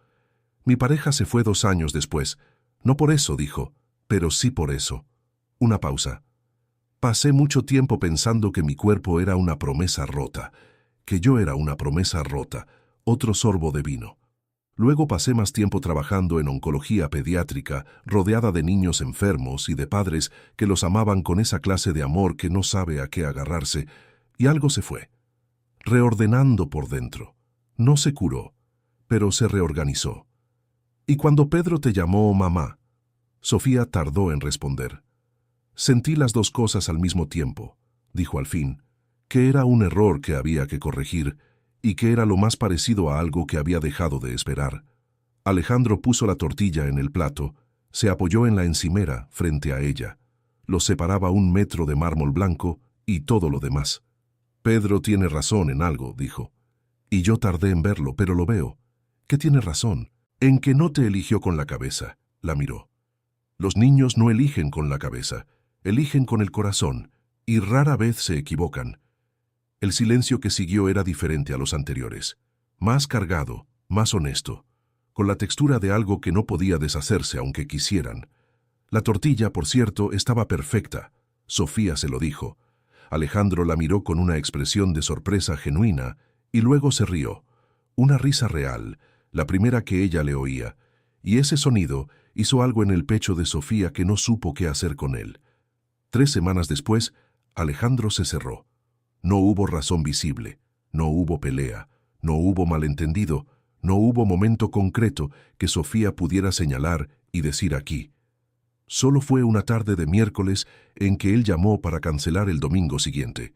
«Mi pareja se fue 2 años después. No por eso», dijo, «pero sí por eso». Una pausa. «Pasé mucho tiempo pensando que mi cuerpo era una promesa rota, que yo era una promesa rota». Otro sorbo de vino. «Luego pasé más tiempo trabajando en oncología pediátrica, rodeada de niños enfermos y de padres que los amaban con esa clase de amor que no sabe a qué agarrarse, y algo se fue, reordenando por dentro. No se curó, pero se reorganizó. Y cuando Pedro te llamó mamá», Sofía tardó en responder. «Sentí las 2 cosas al mismo tiempo», dijo al fin, «que era un error que había que corregir y que era lo más parecido a algo que había dejado de esperar». Alejandro puso la tortilla en el plato Se apoyó en la encimera frente a ella. Los separaba 1 metro de mármol blanco y todo lo demás. Pedro tiene razón en algo, dijo. Y yo tardé en verlo, pero lo veo. ¿Qué tiene razón? En que no te eligió con la cabeza. La miró. Los niños no eligen con la cabeza, eligen con el corazón, y rara vez se equivocan. El silencio que siguió era diferente a los anteriores. Más cargado, más honesto, con la textura de algo que no podía deshacerse aunque quisieran. La tortilla, por cierto, estaba perfecta. Sofía se lo dijo. Alejandro la miró con una expresión de sorpresa genuina y luego se rió. Una risa real, la primera que ella le oía, y ese sonido hizo algo en el pecho de Sofía que no supo qué hacer con él. 3 semanas después, Alejandro se cerró. No hubo razón visible, no hubo pelea, no hubo malentendido, no hubo momento concreto que Sofía pudiera señalar y decir aquí. Solo fue una tarde de miércoles en que él llamó para cancelar el domingo siguiente.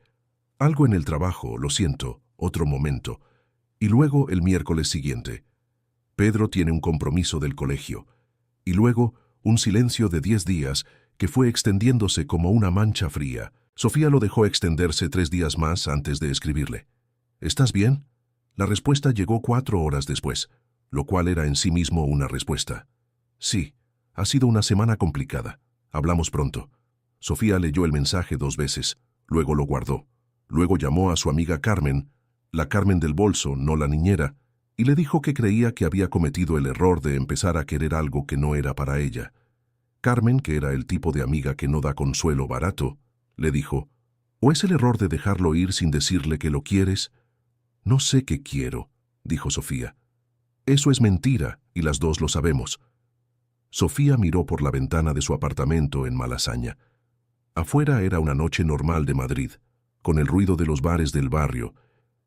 Algo en el trabajo, lo siento, otro momento. Y luego el miércoles siguiente. Pedro tiene un compromiso del colegio. Y luego un silencio de 10 días que fue extendiéndose como una mancha fría. Sofía lo dejó extenderse 3 días más antes de escribirle. ¿Estás bien? La respuesta llegó 4 horas después, lo cual era en sí mismo una respuesta. Sí, ha sido una semana complicada. Hablamos pronto. Sofía leyó el mensaje 2 veces, luego lo guardó. Luego llamó a su amiga Carmen, la Carmen del bolso, no la niñera, y le dijo que creía que había cometido el error de empezar a querer algo que no era para ella. Carmen, que era el tipo de amiga que no da consuelo barato, le dijo, ¿o es el error de dejarlo ir sin decirle que lo quieres? No sé qué quiero, dijo Sofía. Eso es mentira, y las dos lo sabemos. Sofía miró por la ventana de su apartamento en Malasaña. Afuera era una noche normal de Madrid, con el ruido de los bares del barrio,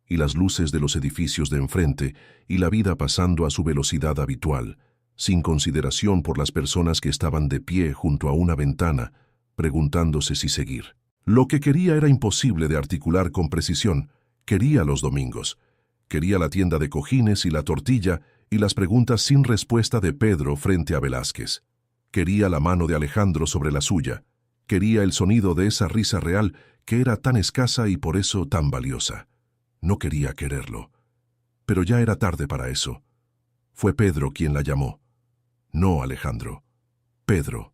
y las luces de los edificios de enfrente, y la vida pasando a su velocidad habitual, sin consideración por las personas que estaban de pie junto a una ventana, preguntándose si seguir. Lo que quería era imposible de articular con precisión. Quería los domingos. Quería la tienda de cojines y la tortilla y las preguntas sin respuesta de Pedro frente a Velázquez. Quería la mano de Alejandro sobre la suya. Quería el sonido de esa risa real que era tan escasa y por eso tan valiosa. No quería quererlo. Pero ya era tarde para eso. Fue Pedro quien la llamó. No Alejandro. Pedro.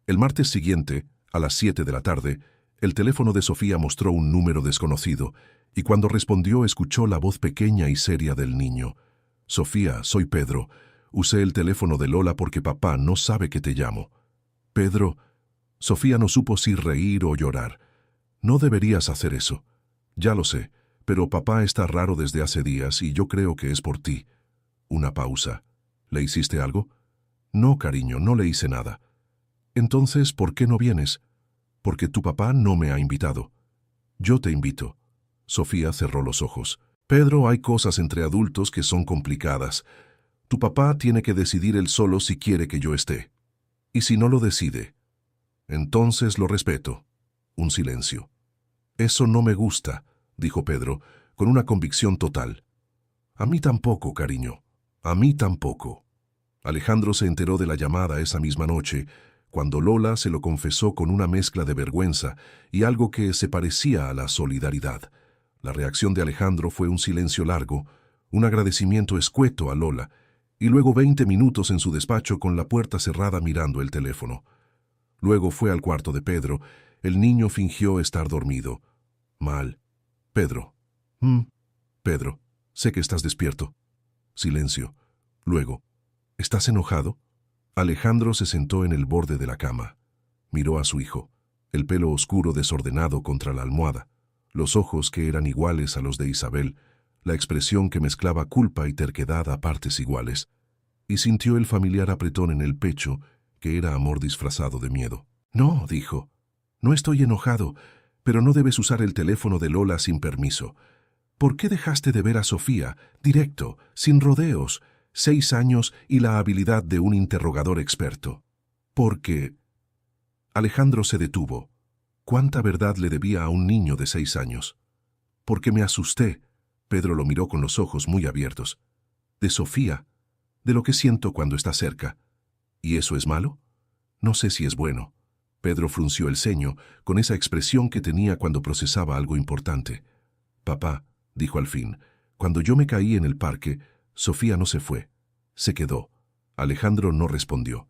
El martes siguiente, a las 7 de la tarde, el teléfono de Sofía mostró un número desconocido, y cuando respondió escuchó la voz pequeña y seria del niño. Sofía, soy Pedro. Usé el teléfono de Lola porque papá no sabe que te llamo. Pedro. Sofía no supo si reír o llorar. No deberías hacer eso. Ya lo sé, pero papá está raro desde hace días y yo creo que es por ti. Una pausa. ¿Le hiciste algo? No, cariño, no le hice nada. Entonces, ¿por qué no vienes? Porque tu papá no me ha invitado. Yo te invito. Sofía cerró los ojos. Pedro, hay cosas entre adultos que son complicadas. Tu papá tiene que decidir él solo si quiere que yo esté. Y si no lo decide, entonces lo respeto. Un silencio. Eso no me gusta, dijo Pedro, con una convicción total. A mí tampoco, cariño. A mí tampoco. Alejandro se enteró de la llamada esa misma noche, cuando Lola se lo confesó con una mezcla de vergüenza y algo que se parecía a la solidaridad. La reacción de Alejandro fue un silencio largo, un agradecimiento escueto a Lola, y luego 20 minutos en su despacho con la puerta cerrada mirando el teléfono. Luego fue al cuarto de Pedro. El niño fingió estar dormido. Mal. Pedro. Pedro, sé que estás despierto. Silencio. Luego, ¿estás enojado? Alejandro se sentó en el borde de la cama. Miró a su hijo, el pelo oscuro desordenado contra la almohada, los ojos que eran iguales a los de Isabel, la expresión que mezclaba culpa y terquedad a partes iguales, y sintió el familiar apretón en el pecho, que era amor disfrazado de miedo. No, dijo, no estoy enojado, pero no debes usar el teléfono de Lola sin permiso. ¿Por qué dejaste de ver a Sofía, directo, sin rodeos, 6 años y la habilidad de un interrogador experto? Porque... Alejandro se detuvo. ¿Cuánta verdad le debía a un niño de 6 años? Porque me asusté. Pedro lo miró con los ojos muy abiertos. De Sofía, de lo que siento cuando está cerca. ¿Y eso es malo? No sé si es bueno. Pedro frunció el ceño, con esa expresión que tenía cuando procesaba algo importante. Papá, dijo al fin, cuando yo me caí en el parque, Sofía no se fue. Se quedó. Alejandro no respondió.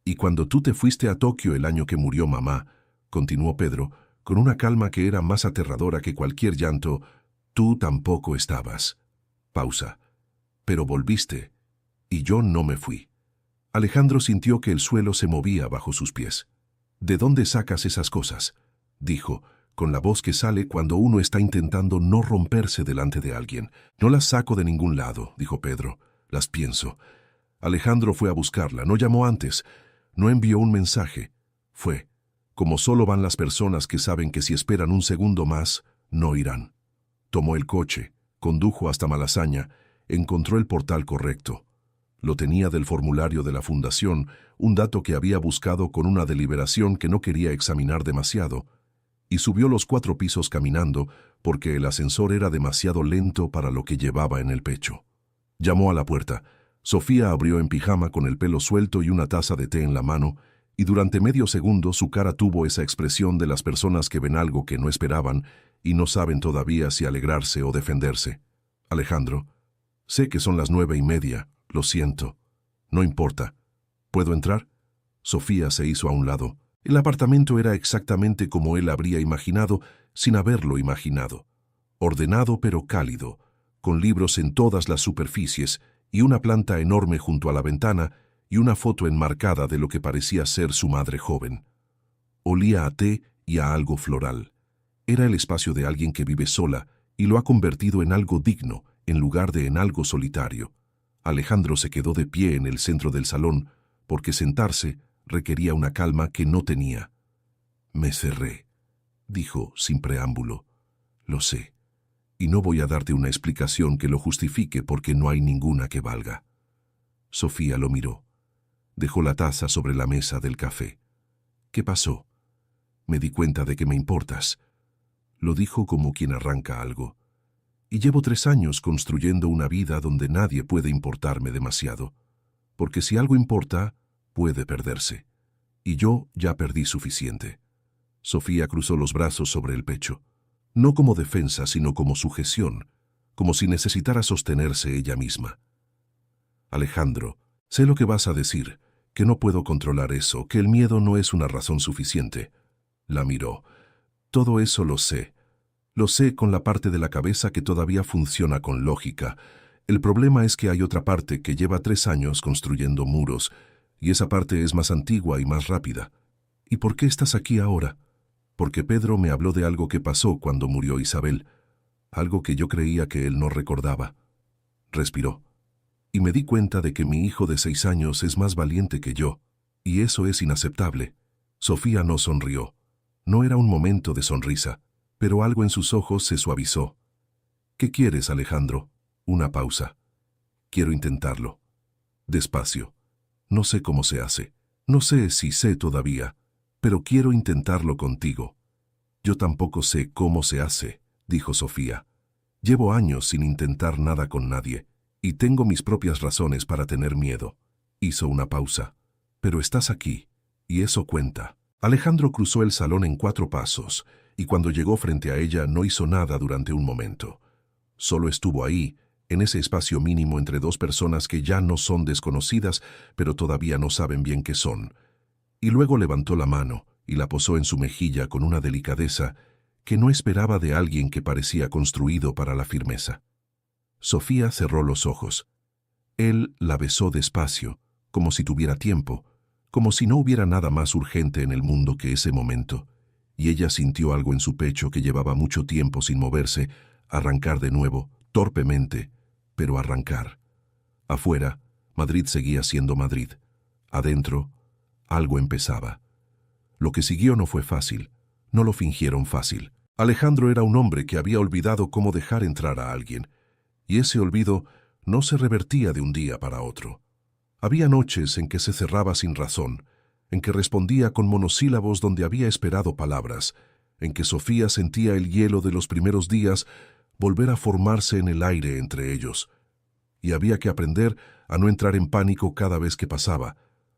Y cuando tú te fuiste a Tokio el año que murió mamá, continuó Pedro, con una calma que era más aterradora que cualquier llanto, tú tampoco estabas. Pausa. Pero volviste. Y yo no me fui. Alejandro sintió que el suelo se movía bajo sus pies. ¿De dónde sacas esas cosas?, dijo, con la voz que sale cuando uno está intentando no romperse delante de alguien. No las saco de ningún lado, dijo Pedro. Las pienso. Alejandro fue a buscarla, no llamó antes, no envió un mensaje. Fue, como solo van las personas que saben que si esperan un segundo más, no irán. Tomó el coche, condujo hasta Malasaña, encontró el portal correcto. Lo tenía del formulario de la fundación, un dato que había buscado con una deliberación que no quería examinar demasiado, y subió los 4 pisos caminando porque el ascensor era demasiado lento para lo que llevaba en el pecho. Llamó a la puerta. Sofía abrió en pijama con el pelo suelto y una taza de té en la mano, y durante medio segundo su cara tuvo esa expresión de las personas que ven algo que no esperaban y no saben todavía si alegrarse o defenderse. Alejandro, sé que son las 9:30, lo siento. No importa. ¿Puedo entrar? Sofía se hizo a un lado. El apartamento era exactamente como él habría imaginado sin haberlo imaginado. Ordenado pero cálido, con libros en todas las superficies y una planta enorme junto a la ventana y una foto enmarcada de lo que parecía ser su madre joven. Olía a té y a algo floral. Era el espacio de alguien que vive sola y lo ha convertido en algo digno en lugar de en algo solitario. Alejandro se quedó de pie en el centro del salón porque sentarse requería una calma que no tenía. Me cerré, dijo sin preámbulo. Lo sé, y no voy a darte una explicación que lo justifique porque no hay ninguna que valga. Sofía lo miró. Dejó la taza sobre la mesa del café. ¿Qué pasó? Me di cuenta de que me importas. Lo dijo como quien arranca algo. Y llevo 3 años construyendo una vida donde nadie puede importarme demasiado. Porque si algo importa, puede perderse. Y yo ya perdí suficiente. Sofía cruzó los brazos sobre el pecho. No como defensa, sino como sujeción, como si necesitara sostenerse ella misma. Alejandro, sé lo que vas a decir, que no puedo controlar eso, que el miedo no es una razón suficiente. La miró. Todo eso lo sé. Lo sé con la parte de la cabeza que todavía funciona con lógica. El problema es que hay otra parte que lleva 3 años construyendo muros, y esa parte es más antigua y más rápida. ¿Y por qué estás aquí ahora? Porque Pedro me habló de algo que pasó cuando murió Isabel, algo que yo creía que él no recordaba. Respiró. Y me di cuenta de que mi hijo de 6 años es más valiente que yo, y eso es inaceptable. Sofía no sonrió. No era un momento de sonrisa, pero algo en sus ojos se suavizó. ¿Qué quieres, Alejandro? Una pausa. Quiero intentarlo. Despacio. No sé cómo se hace. No sé si sé todavía, pero quiero intentarlo contigo. Yo tampoco sé cómo se hace, dijo Sofía. Llevo años sin intentar nada con nadie, y tengo mis propias razones para tener miedo. Hizo una pausa. Pero estás aquí, y eso cuenta. Alejandro cruzó el salón en 4 pasos, y cuando llegó frente a ella no hizo nada durante un momento. Solo estuvo ahí, en ese espacio mínimo entre 2 personas que ya no son desconocidas, pero todavía no saben bien qué son. Y luego levantó la mano y la posó en su mejilla con una delicadeza que no esperaba de alguien que parecía construido para la firmeza. Sofía cerró los ojos. Él la besó despacio, como si tuviera tiempo, como si no hubiera nada más urgente en el mundo que ese momento, y ella sintió algo en su pecho que llevaba mucho tiempo sin moverse, arrancar de nuevo, torpemente, pero arrancar. Afuera, Madrid seguía siendo Madrid. Adentro, algo empezaba. Lo que siguió no fue fácil, no lo fingieron fácil. Alejandro era un hombre que había olvidado cómo dejar entrar a alguien, y ese olvido no se revertía de un día para otro. Había noches en que se cerraba sin razón, en que respondía con monosílabos donde había esperado palabras, en que Sofía sentía el hielo de los primeros días volver a formarse en el aire entre ellos. Y había que aprender a no entrar en pánico cada vez que pasaba,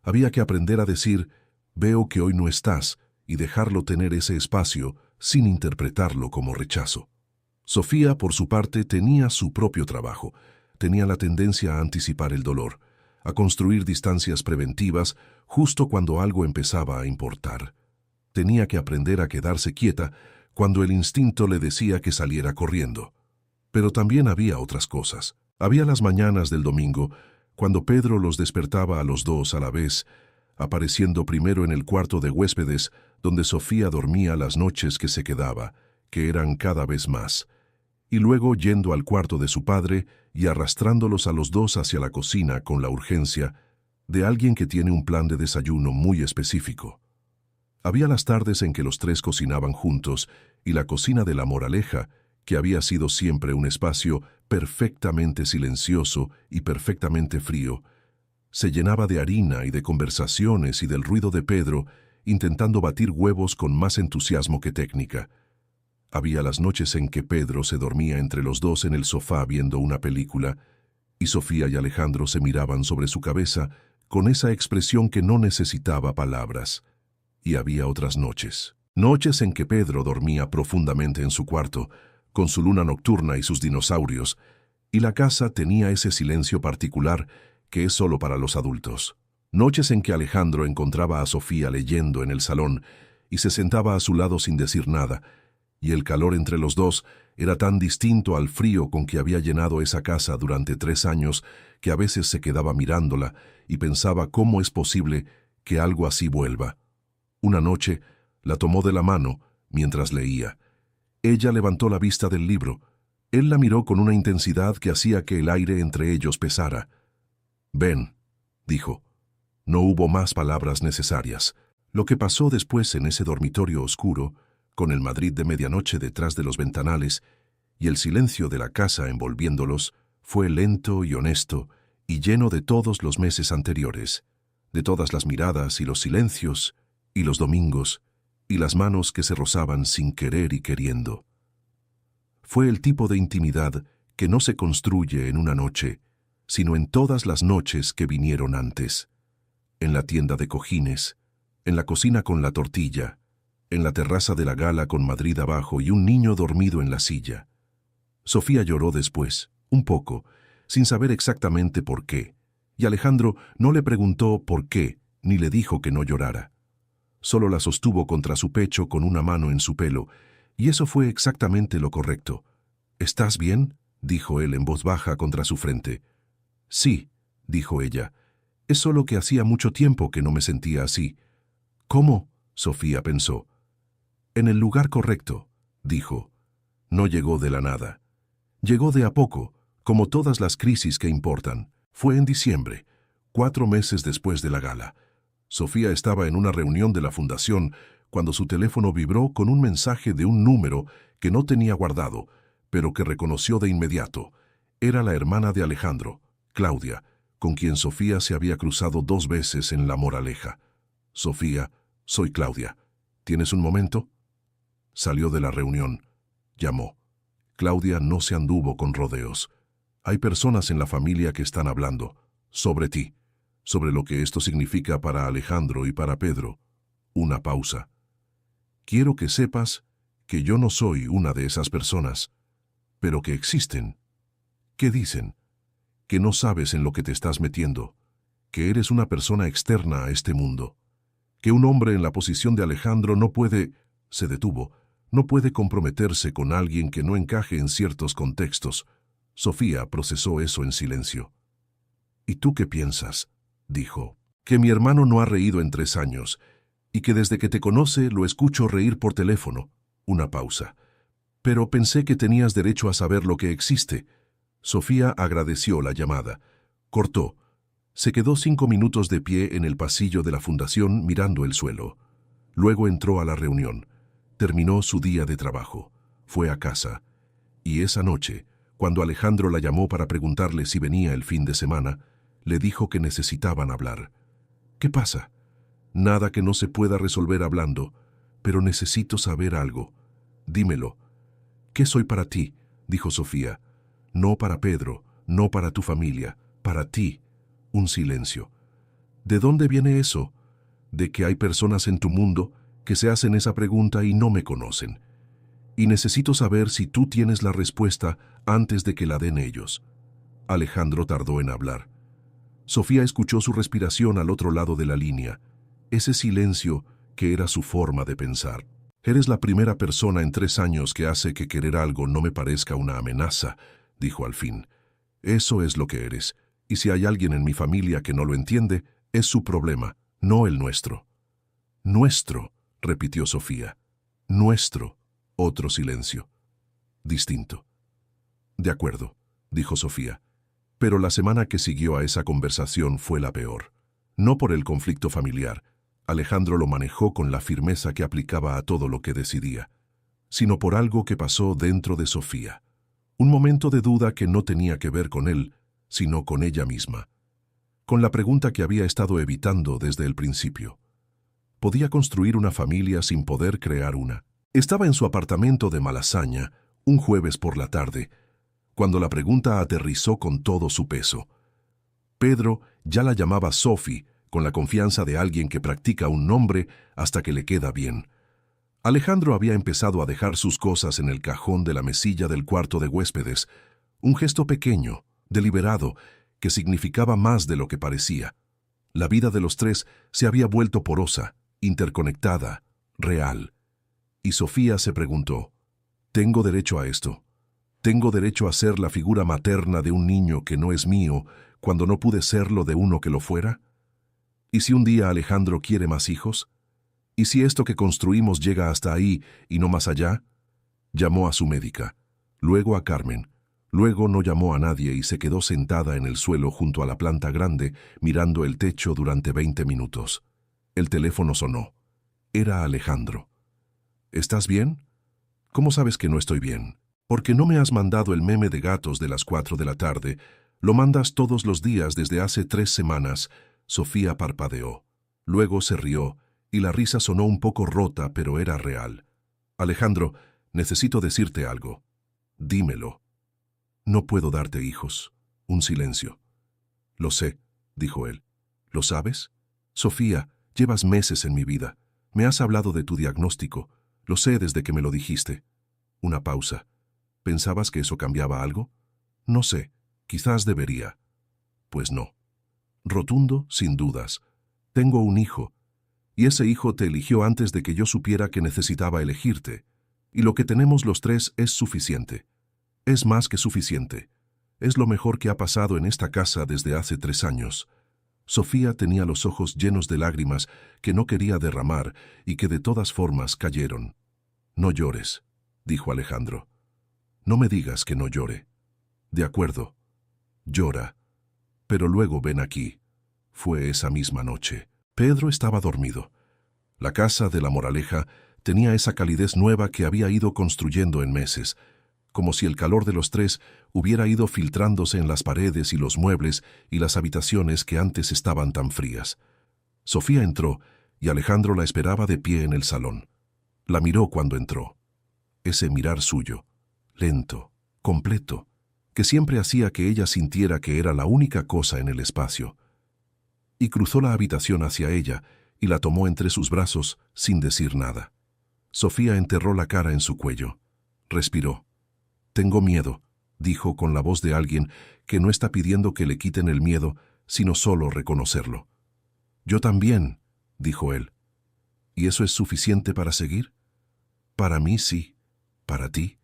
Había que aprender a decir, veo que hoy no estás, y dejarlo tener ese espacio sin interpretarlo como rechazo. Sofía, por su parte, tenía su propio trabajo. Tenía la tendencia a anticipar el dolor, a construir distancias preventivas justo cuando algo empezaba a importar. Tenía que aprender a quedarse quieta cuando el instinto le decía que saliera corriendo. Pero también había otras cosas. Había las mañanas del domingo, cuando Pedro los despertaba a los dos a la vez, apareciendo primero en el cuarto de huéspedes, donde Sofía dormía las noches que se quedaba, que eran cada vez más, y luego yendo al cuarto de su padre y arrastrándolos a los dos hacia la cocina con la urgencia de alguien que tiene un plan de desayuno muy específico. Había las tardes en que los tres cocinaban juntos y la cocina de La Moraleja, que había sido siempre un espacio perfectamente silencioso y perfectamente frío, se llenaba de harina y de conversaciones y del ruido de Pedro intentando batir huevos con más entusiasmo que técnica. Había las noches en que Pedro se dormía entre los dos en el sofá viendo una película, y Sofía y Alejandro se miraban sobre su cabeza con esa expresión que no necesitaba palabras. Y había otras noches. Noches en que Pedro dormía profundamente en su cuarto, con su luna nocturna y sus dinosaurios, y la casa tenía ese silencio particular que es solo para los adultos. Noches en que Alejandro encontraba a Sofía leyendo en el salón y se sentaba a su lado sin decir nada, y el calor entre los dos era tan distinto al frío con que había llenado esa casa durante 3 años que a veces se quedaba mirándola y pensaba cómo es posible que algo así vuelva. Una noche la tomó de la mano mientras leía. Ella levantó la vista del libro. Él la miró con una intensidad que hacía que el aire entre ellos pesara. «Ven», dijo. No hubo más palabras necesarias. Lo que pasó después en ese dormitorio oscuro, con el Madrid de medianoche detrás de los ventanales y el silencio de la casa envolviéndolos, fue lento y honesto y lleno de todos los meses anteriores, de todas las miradas y los silencios y los domingos y las manos que se rozaban sin querer y queriendo. Fue el tipo de intimidad que no se construye en una noche, sino en todas las noches que vinieron antes. En la tienda de cojines, en la cocina con la tortilla, en la terraza de la Gala con Madrid abajo y un niño dormido en la silla. Sofía lloró después, un poco, sin saber exactamente por qué, y Alejandro no le preguntó por qué, ni le dijo que no llorara. Solo la sostuvo contra su pecho con una mano en su pelo, y eso fue exactamente lo correcto. «¿Estás bien?», dijo él en voz baja contra su frente. «Sí», dijo ella. «Es solo que hacía mucho tiempo que no me sentía así». «¿Cómo?», Sofía pensó. «En el lugar correcto», dijo. No llegó de la nada. Llegó de a poco, como todas las crisis que importan. Fue en diciembre, 4 meses después de la gala. Sofía estaba en una reunión de la fundación cuando su teléfono vibró con un mensaje de un número que no tenía guardado, pero que reconoció de inmediato. Era la hermana de Alejandro, Claudia, con quien Sofía se había cruzado 2 veces en La Moraleja. «Sofía, soy Claudia. ¿Tienes un momento?». Salió de la reunión. Llamó. Claudia no se anduvo con rodeos. «Hay personas en la familia que están hablando. Sobre ti. Sobre lo que esto significa para Alejandro y para Pedro». Una pausa. «Quiero que sepas que yo no soy una de esas personas, pero que existen». «¿Qué dicen?». «Que no sabes en lo que te estás metiendo, que eres una persona externa a este mundo, que un hombre en la posición de Alejandro no puede…». Se detuvo. «No puede comprometerse con alguien que no encaje en ciertos contextos». Sofía procesó eso en silencio. «¿Y tú qué piensas?», dijo. «Que mi hermano no ha reído en 3 años, y que desde que te conoce lo escucho reír por teléfono». Una pausa. «Pero pensé que tenías derecho a saber lo que existe». Sofía agradeció la llamada. Cortó. Se quedó 5 minutos de pie en el pasillo de la fundación mirando el suelo. Luego entró a la reunión. Terminó su día de trabajo. Fue a casa. Y esa noche, cuando Alejandro la llamó para preguntarle si venía el fin de semana, le dijo que necesitaban hablar. «¿Qué pasa?». «Nada que no se pueda resolver hablando, pero necesito saber algo. Dímelo». «¿Qué soy para ti?», dijo Sofía. «No para Pedro, no para tu familia, para ti». Un silencio. ¿De dónde viene eso? De que hay personas en tu mundo que se hacen esa pregunta y no me conocen. Y necesito saber si tú tienes la respuesta antes de que la den ellos. Alejandro tardó en hablar. Sofía escuchó su respiración al otro lado de la línea, ese silencio que era su forma de pensar. Eres la primera persona en 3 años que hace que querer algo no me parezca una amenaza, dijo al fin. Eso es lo que eres, y si hay alguien en mi familia que no lo entiende, es su problema, no el nuestro. Nuestro, repitió Sofía. Nuestro. Otro silencio. Distinto. De acuerdo, dijo Sofía. Pero la semana que siguió a esa conversación fue la peor. No por el conflicto familiar, Alejandro lo manejó con la firmeza que aplicaba a todo lo que decidía, sino por algo que pasó dentro de Sofía. Un momento de duda que no tenía que ver con él, sino con ella misma. Con la pregunta que había estado evitando desde el principio. Podía construir una familia sin poder crear una. Estaba en su apartamento de Malasaña, un jueves por la tarde, cuando la pregunta aterrizó con todo su peso. Pedro ya la llamaba Sophie, con la confianza de alguien que practica un nombre hasta que le queda bien. Alejandro había empezado a dejar sus cosas en el cajón de la mesilla del cuarto de huéspedes, un gesto pequeño, deliberado, que significaba más de lo que parecía. La vida de los tres se había vuelto porosa, interconectada, real. Y Sofía se preguntó, ¿tengo derecho a esto? ¿Tengo derecho a ser la figura materna de un niño que no es mío cuando no pude serlo de uno que lo fuera? ¿Y si un día Alejandro quiere más hijos? ¿Y si esto que construimos llega hasta ahí y no más allá? Llamó a su médica, luego a Carmen, luego no llamó a nadie y se quedó sentada en el suelo junto a la planta grande, mirando el techo durante 20 minutos. El teléfono sonó. Era Alejandro. ¿Estás bien? ¿Cómo sabes que no estoy bien? Porque no me has mandado el meme de gatos de las 4 de la tarde. Lo mandas todos los días desde hace 3 semanas. Sofía parpadeó. Luego se rió, y la risa sonó un poco rota, pero era real. Alejandro, necesito decirte algo. Dímelo. No puedo darte hijos. Un silencio. Lo sé, dijo él. ¿Lo sabes? Sofía, llevas meses en mi vida. Me has hablado de tu diagnóstico. Lo sé desde que me lo dijiste. Una pausa. ¿Pensabas que eso cambiaba algo? No sé. Quizás debería. Pues no. Rotundo, sin dudas. Tengo un hijo. Y ese hijo te eligió antes de que yo supiera que necesitaba elegirte. Y lo que tenemos los tres es suficiente. Es más que suficiente. Es lo mejor que ha pasado en esta casa desde hace 3 años. Sofía tenía los ojos llenos de lágrimas que no quería derramar y que de todas formas cayeron. No llores, dijo Alejandro. No me digas que no llore. De acuerdo. Llora. Pero luego ven aquí. Fue esa misma noche. Pedro estaba dormido. La casa de la Moraleja tenía esa calidez nueva que había ido construyendo en meses, como si el calor de los tres hubiera ido filtrándose en las paredes y los muebles y las habitaciones que antes estaban tan frías. Sofía entró y Alejandro la esperaba de pie en el salón. La miró cuando entró. Ese mirar suyo, lento, completo, que siempre hacía que ella sintiera que era la única cosa en el espacio. Y cruzó la habitación hacia ella y la tomó entre sus brazos sin decir nada. Sofía enterró la cara en su cuello. Respiró. Tengo miedo, dijo con la voz de alguien que no está pidiendo que le quiten el miedo, sino solo reconocerlo. Yo también, dijo él. ¿Y eso es suficiente para seguir? Para mí sí. ¿Para ti?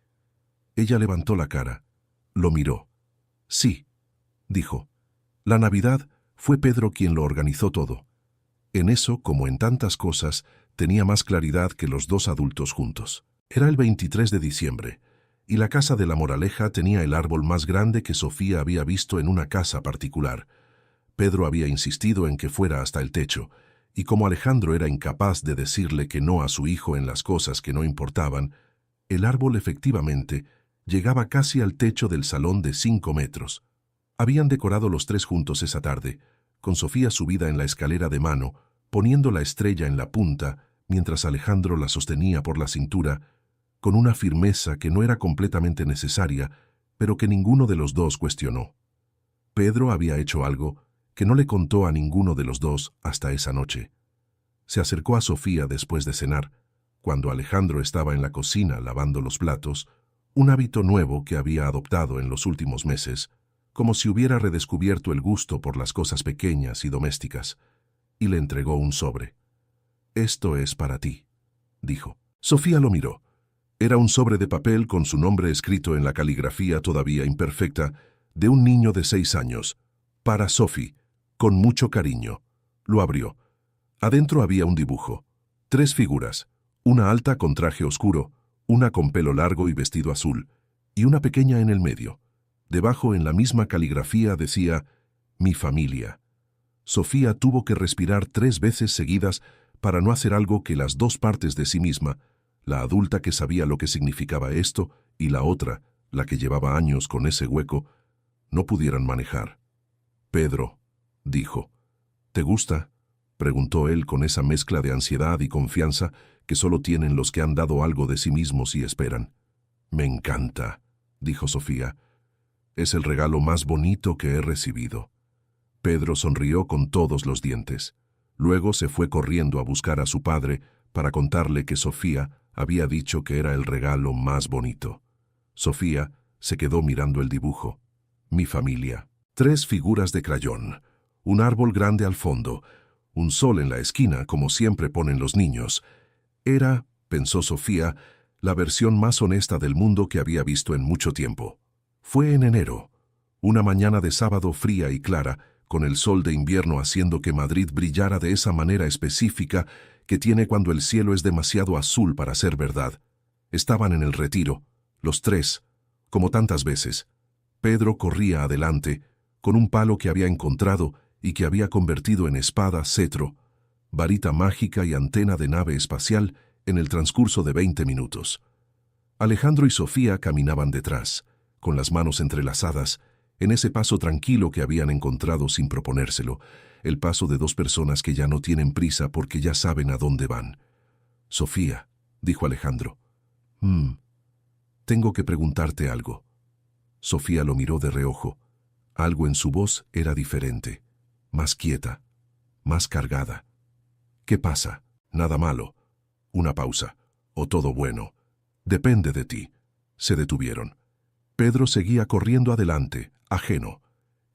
Ella levantó la cara. Lo miró. Sí, dijo. La Navidad fue Pedro quien lo organizó todo. En eso, como en tantas cosas, tenía más claridad que los 2 adultos juntos. Era el 23 de diciembre, y la casa de la Moraleja tenía el árbol más grande que Sofía había visto en una casa particular. Pedro había insistido en que fuera hasta el techo, y como Alejandro era incapaz de decirle que no a su hijo en las cosas que no importaban, el árbol efectivamente llegaba casi al techo del salón de 5 metros. Habían decorado los 3 juntos esa tarde, con Sofía subida en la escalera de mano, poniendo la estrella en la punta, mientras Alejandro la sostenía por la cintura, con una firmeza que no era completamente necesaria, pero que ninguno de los dos cuestionó. Pedro había hecho algo que no le contó a ninguno de los dos hasta esa noche. Se acercó a Sofía después de cenar, cuando Alejandro estaba en la cocina lavando los platos, un hábito nuevo que había adoptado en los últimos meses, como si hubiera redescubierto el gusto por las cosas pequeñas y domésticas, y le entregó un sobre. «Esto es para ti», dijo. Sofía lo miró. Era un sobre de papel con su nombre escrito en la caligrafía todavía imperfecta de un niño de 6 años. «Para Sophie, con mucho cariño». Lo abrió. Adentro había un dibujo. 3 figuras, una alta con traje oscuro, una con pelo largo y vestido azul, y una pequeña en el medio. Debajo, en la misma caligrafía, decía «Mi familia». Sofía tuvo que respirar 3 veces seguidas para no hacer algo que las 2 partes de sí misma, la adulta que sabía lo que significaba esto y la otra, la que llevaba años con ese hueco, no pudieran manejar. «Pedro», dijo. «¿Te gusta?», preguntó él con esa mezcla de ansiedad y confianza que solo tienen los que han dado algo de sí mismos y esperan. «Me encanta», dijo Sofía. «Es el regalo más bonito que he recibido». Pedro sonrió con todos los dientes. Luego se fue corriendo a buscar a su padre para contarle que Sofía había dicho que era el regalo más bonito. Sofía se quedó mirando el dibujo. «Mi familia». 3 figuras de crayón, un árbol grande al fondo, un sol en la esquina, como siempre ponen los niños. Era, pensó Sofía, la versión más honesta del mundo que había visto en mucho tiempo. Fue en enero, una mañana de sábado fría y clara, con el sol de invierno haciendo que Madrid brillara de esa manera específica que tiene cuando el cielo es demasiado azul para ser verdad. Estaban en el Retiro, los 3, como tantas veces. Pedro corría adelante, con un palo que había encontrado y que había convertido en espada, cetro, varita mágica y antena de nave espacial en el transcurso de 20 minutos. Alejandro y Sofía caminaban detrás, con las manos entrelazadas, en ese paso tranquilo que habían encontrado sin proponérselo, el paso de 2 personas que ya no tienen prisa porque ya saben a dónde van. «Sofía», dijo Alejandro. Tengo que preguntarte algo». Sofía lo miró de reojo. Algo en su voz era diferente, más quieta, más cargada. «¿Qué pasa? Nada malo». Una pausa. «¿O todo bueno?» «Depende de ti». Se detuvieron. Pedro seguía corriendo adelante, ajeno.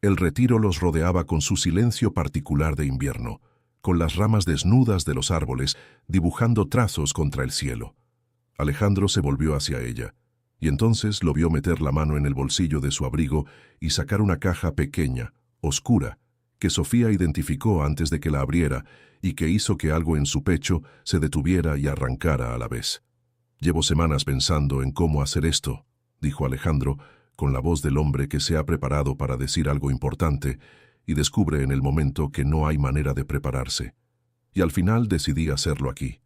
El Retiro los rodeaba con su silencio particular de invierno, con las ramas desnudas de los árboles dibujando trazos contra el cielo. Alejandro se volvió hacia ella, y entonces lo vio meter la mano en el bolsillo de su abrigo y sacar una caja pequeña, oscura, que Sofía identificó antes de que la abriera y que hizo que algo en su pecho se detuviera y arrancara a la vez. «Llevo semanas pensando en cómo hacer esto», dijo Alejandro, con la voz del hombre que se ha preparado para decir algo importante y descubre en el momento que no hay manera de prepararse. «Y al final decidí hacerlo aquí,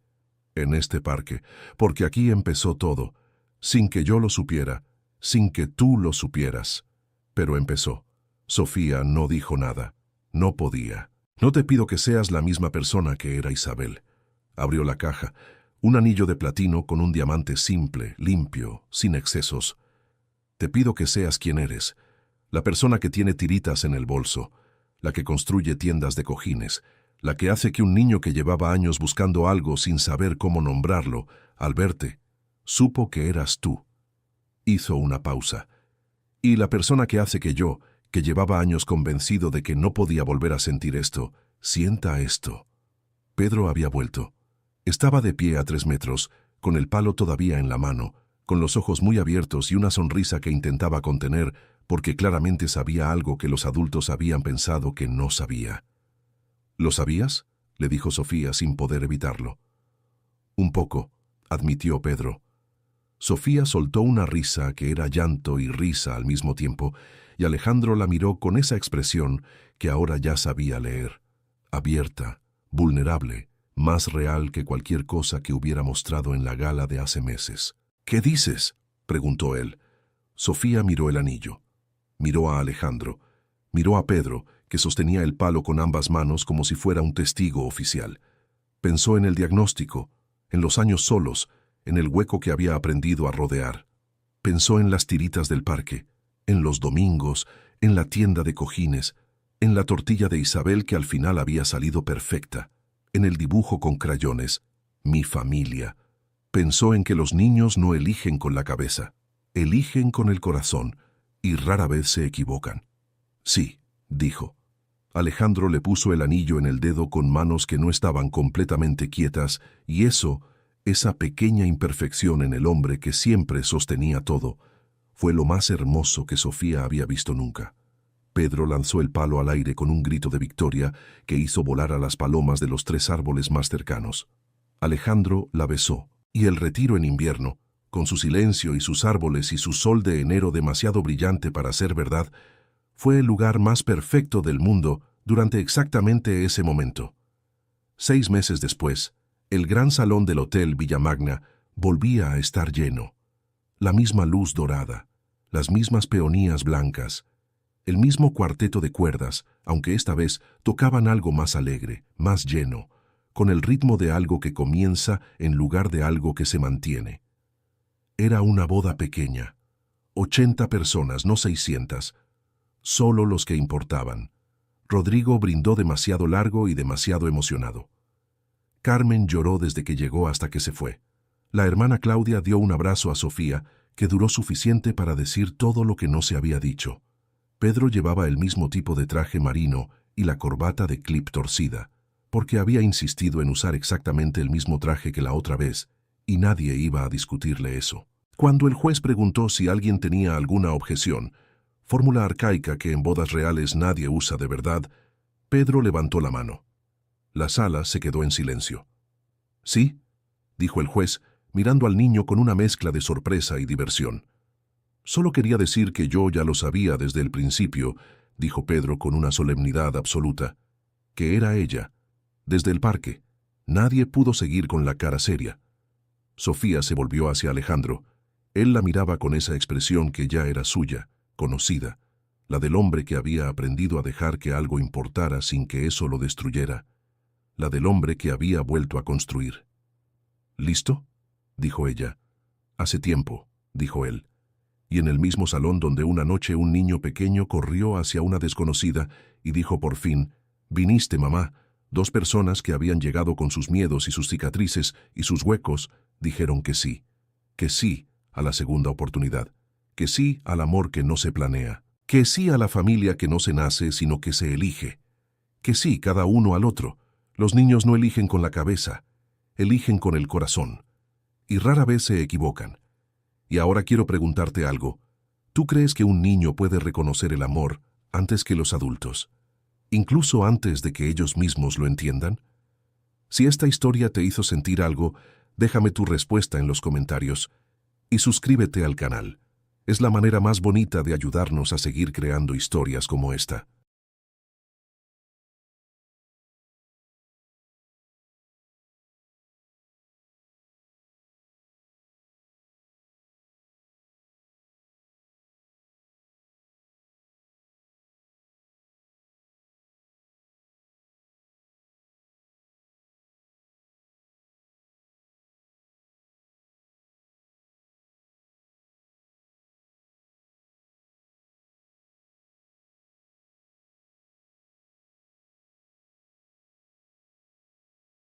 en este parque, porque aquí empezó todo, sin que yo lo supiera, sin que tú lo supieras. Pero empezó». Sofía no dijo nada. No podía. «No te pido que seas la misma persona que era Isabel». Abrió la caja. Un anillo de platino con un diamante simple, limpio, sin excesos. «Te pido que seas quien eres, la persona que tiene tiritas en el bolso, la que construye tiendas de cojines, la que hace que un niño que llevaba años buscando algo sin saber cómo nombrarlo, al verte, supo que eras tú». Hizo una pausa. «Y la persona que hace que yo, que llevaba años convencido de que no podía volver a sentir esto, sienta esto». Pedro había vuelto. Estaba de pie a 3 metros, con el palo todavía en la mano, con los ojos muy abiertos y una sonrisa que intentaba contener porque claramente sabía algo que los adultos habían pensado que no sabía. «¿Lo sabías?», le dijo Sofía sin poder evitarlo. «Un poco», admitió Pedro. Sofía soltó una risa que era llanto y risa al mismo tiempo, y Alejandro la miró con esa expresión que ahora ya sabía leer, abierta, vulnerable, más real que cualquier cosa que hubiera mostrado en la gala de hace meses. «¿Qué dices?», preguntó él. Sofía miró el anillo. Miró a Alejandro. Miró a Pedro, que sostenía el palo con ambas manos como si fuera un testigo oficial. Pensó en el diagnóstico, en los años solos, en el hueco que había aprendido a rodear. Pensó en las tiritas del parque, en los domingos, en la tienda de cojines. en la tortilla de Isabel que al final había salido perfecta, en el dibujo con crayones, mi familia. Pensó en que los niños no eligen con la cabeza, eligen con el corazón, y rara vez se equivocan. Sí, dijo. Alejandro le puso el anillo en el dedo con manos que no estaban completamente quietas, y esa pequeña imperfección en el hombre que siempre sostenía todo, fue lo más hermoso que Sofía había visto nunca. Pedro lanzó el palo al aire con un grito de victoria que hizo volar a las palomas de los 3 árboles más cercanos. Alejandro la besó, y el retiro en invierno, con su silencio y sus árboles y su sol de enero demasiado brillante para ser verdad, fue el lugar más perfecto del mundo durante exactamente ese momento. 6 meses después, el gran salón del Hotel Villamagna volvía a estar lleno. La misma luz dorada, las mismas peonías blancas, el mismo cuarteto de cuerdas, aunque esta vez tocaban algo más alegre, más lleno, con el ritmo de algo que comienza en lugar de algo que se mantiene. Era una boda pequeña. 80 personas, no 600. Solo los que importaban. Rodrigo brindó demasiado largo y demasiado emocionado. Carmen lloró desde que llegó hasta que se fue. La hermana Claudia dio un abrazo a Sofía, que duró suficiente para decir todo lo que no se había dicho. Pedro llevaba el mismo tipo de traje marino y la corbata de clip torcida, porque había insistido en usar exactamente el mismo traje que la otra vez, y nadie iba a discutirle eso. Cuando el juez preguntó si alguien tenía alguna objeción, fórmula arcaica que en bodas reales nadie usa de verdad, Pedro levantó la mano. La sala se quedó en silencio. «Sí», dijo el juez, mirando al niño con una mezcla de sorpresa y diversión. «Solo quería decir que yo ya lo sabía desde el principio», dijo Pedro con una solemnidad absoluta, «que era ella. Desde el parque. Nadie pudo seguir con la cara seria». Sofía se volvió hacia Alejandro. Él la miraba con esa expresión que ya era suya, conocida, la del hombre que había aprendido a dejar que algo importara sin que eso lo destruyera, la del hombre que había vuelto a construir. «¿Listo?», dijo ella. «Hace tiempo», dijo él. Y en el mismo salón donde una noche un niño pequeño corrió hacia una desconocida y dijo por fin, «Viniste, mamá». 2 personas que habían llegado con sus miedos y sus cicatrices y sus huecos dijeron que sí a la segunda oportunidad, que sí al amor que no se planea, que sí a la familia que no se nace sino que se elige, que sí cada uno al otro. Los niños no eligen con la cabeza, eligen con el corazón, y rara vez se equivocan. Y ahora quiero preguntarte algo. ¿Tú crees que un niño puede reconocer el amor antes que los adultos, incluso antes de que ellos mismos lo entiendan? Si esta historia te hizo sentir algo, déjame tu respuesta en los comentarios y suscríbete al canal. Es la manera más bonita de ayudarnos a seguir creando historias como esta.